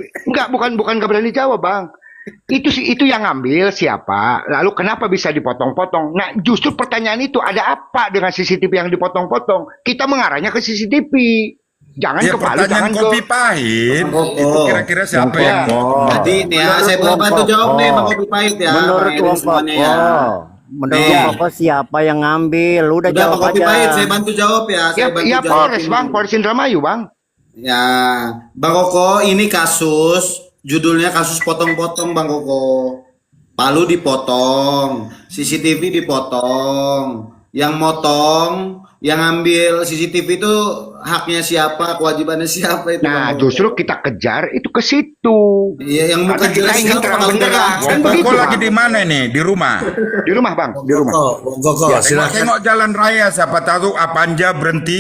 bukan nggak berani jawab Bang. Itu yang ngambil siapa? Lalu kenapa bisa dipotong-potong? Nah justru pertanyaan itu ada apa dengan CCTV yang dipotong-potong? Kita mengarahnya ke CCTV. Jangan Ya ke Palu, pertanyaan jangan ke kopi pahit. Koko. Itu kira-kira siapa Bang yang Koko. Jadi nih ya, saya Menurut bantu Wong jawab nih Koko. Bang Kopi Pahit ya. Menurut Bang Erin Wong semuanya Koko, ya. menurut Nih. Wong Koko siapa yang ngambil? Udah Udah jawab Bang Kopi aja. Pahit, saya bantu jawab ya. Saya bantu ya jawab Polres ini. Bang, Polres Indramayu Bang. Ya, Bang Koko, ini kasus judulnya kasus potong-potong Bang Koko. Palu dipotong, CCTV dipotong. Yang motong, yang ambil CCTV itu haknya siapa, kewajibannya siapa itu Nah Bang Koko. justru kita kejar itu ke situ. Iya, yang muka Karena kita jelas ingin siapa terang Bang benderang. Koko? Kan Wong begitu, Koko lagi Bang. di mana nih? Di rumah. Di rumah Bang, di rumah. Bang Koko, Ya, silakan. tengok-tengok jalan raya, siapa tahu Apanja berhenti.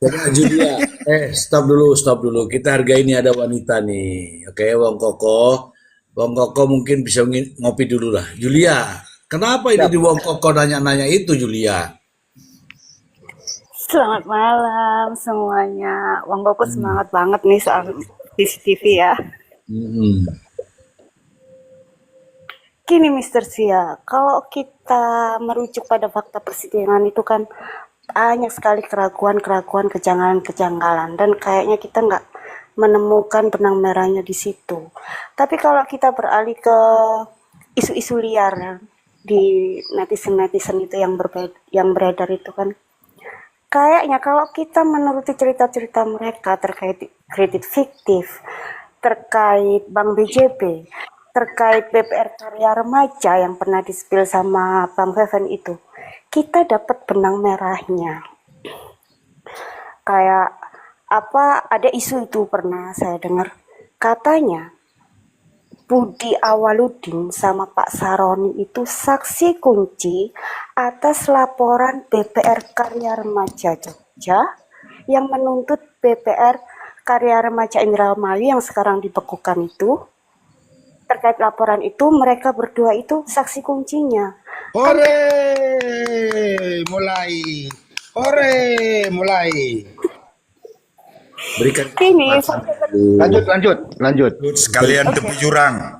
Jangan, Julia. Stop dulu. Kita hargai ini ada wanita nih. Oke, Wong Koko mungkin bisa ngopi dulu lah. Julia, kenapa ini di Wong Koko nanya-nanya itu, Julia? Selamat malam semuanya. Wong Koko semangat banget nih soal CCTV ya. Gini Mr. Sia, kalau kita merujuk pada fakta persidangan itu kan banyak sekali keraguan-keraguan, kejanggalan-kejanggalan, dan kayaknya kita nggak menemukan benang merahnya di situ. Tapi kalau kita beralih ke isu-isu liar di netizen-netizen itu yang beredar itu kan, kayaknya kalau kita menuruti cerita-cerita mereka terkait kredit fiktif, terkait Bank BJB, terkait BPR Karya Remaja yang pernah di-spill sama Bang Feven itu, kita dapat benang merahnya. kayak apa, ada isu itu pernah saya dengar. Katanya Budi Awaludin sama Pak Saroni itu saksi kunci atas laporan BPR Karya Remaja Jogja yang menuntut BPR Karya Remaja Indramayu yang sekarang dibekukan itu. Terkait laporan itu, mereka berdua itu saksi kuncinya. Kan Hore, mulai. Hore, mulai. Berikan ini Lanjut. sekalian tepi jurang.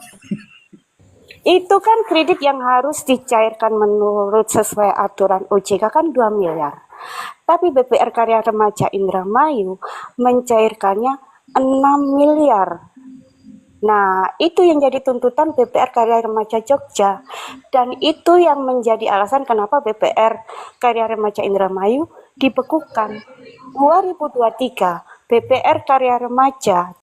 itu kan kredit yang harus dicairkan menurut sesuai aturan OJK kan 2 miliar. Tapi BPR Karya Remaja Indramayu mencairkannya 6 miliar. Nah, itu yang jadi tuntutan BPR Karya Remaja Jogja. Dan itu yang menjadi alasan kenapa BPR Karya Remaja Indramayu dibekukan. 2023, BPR Karya Remaja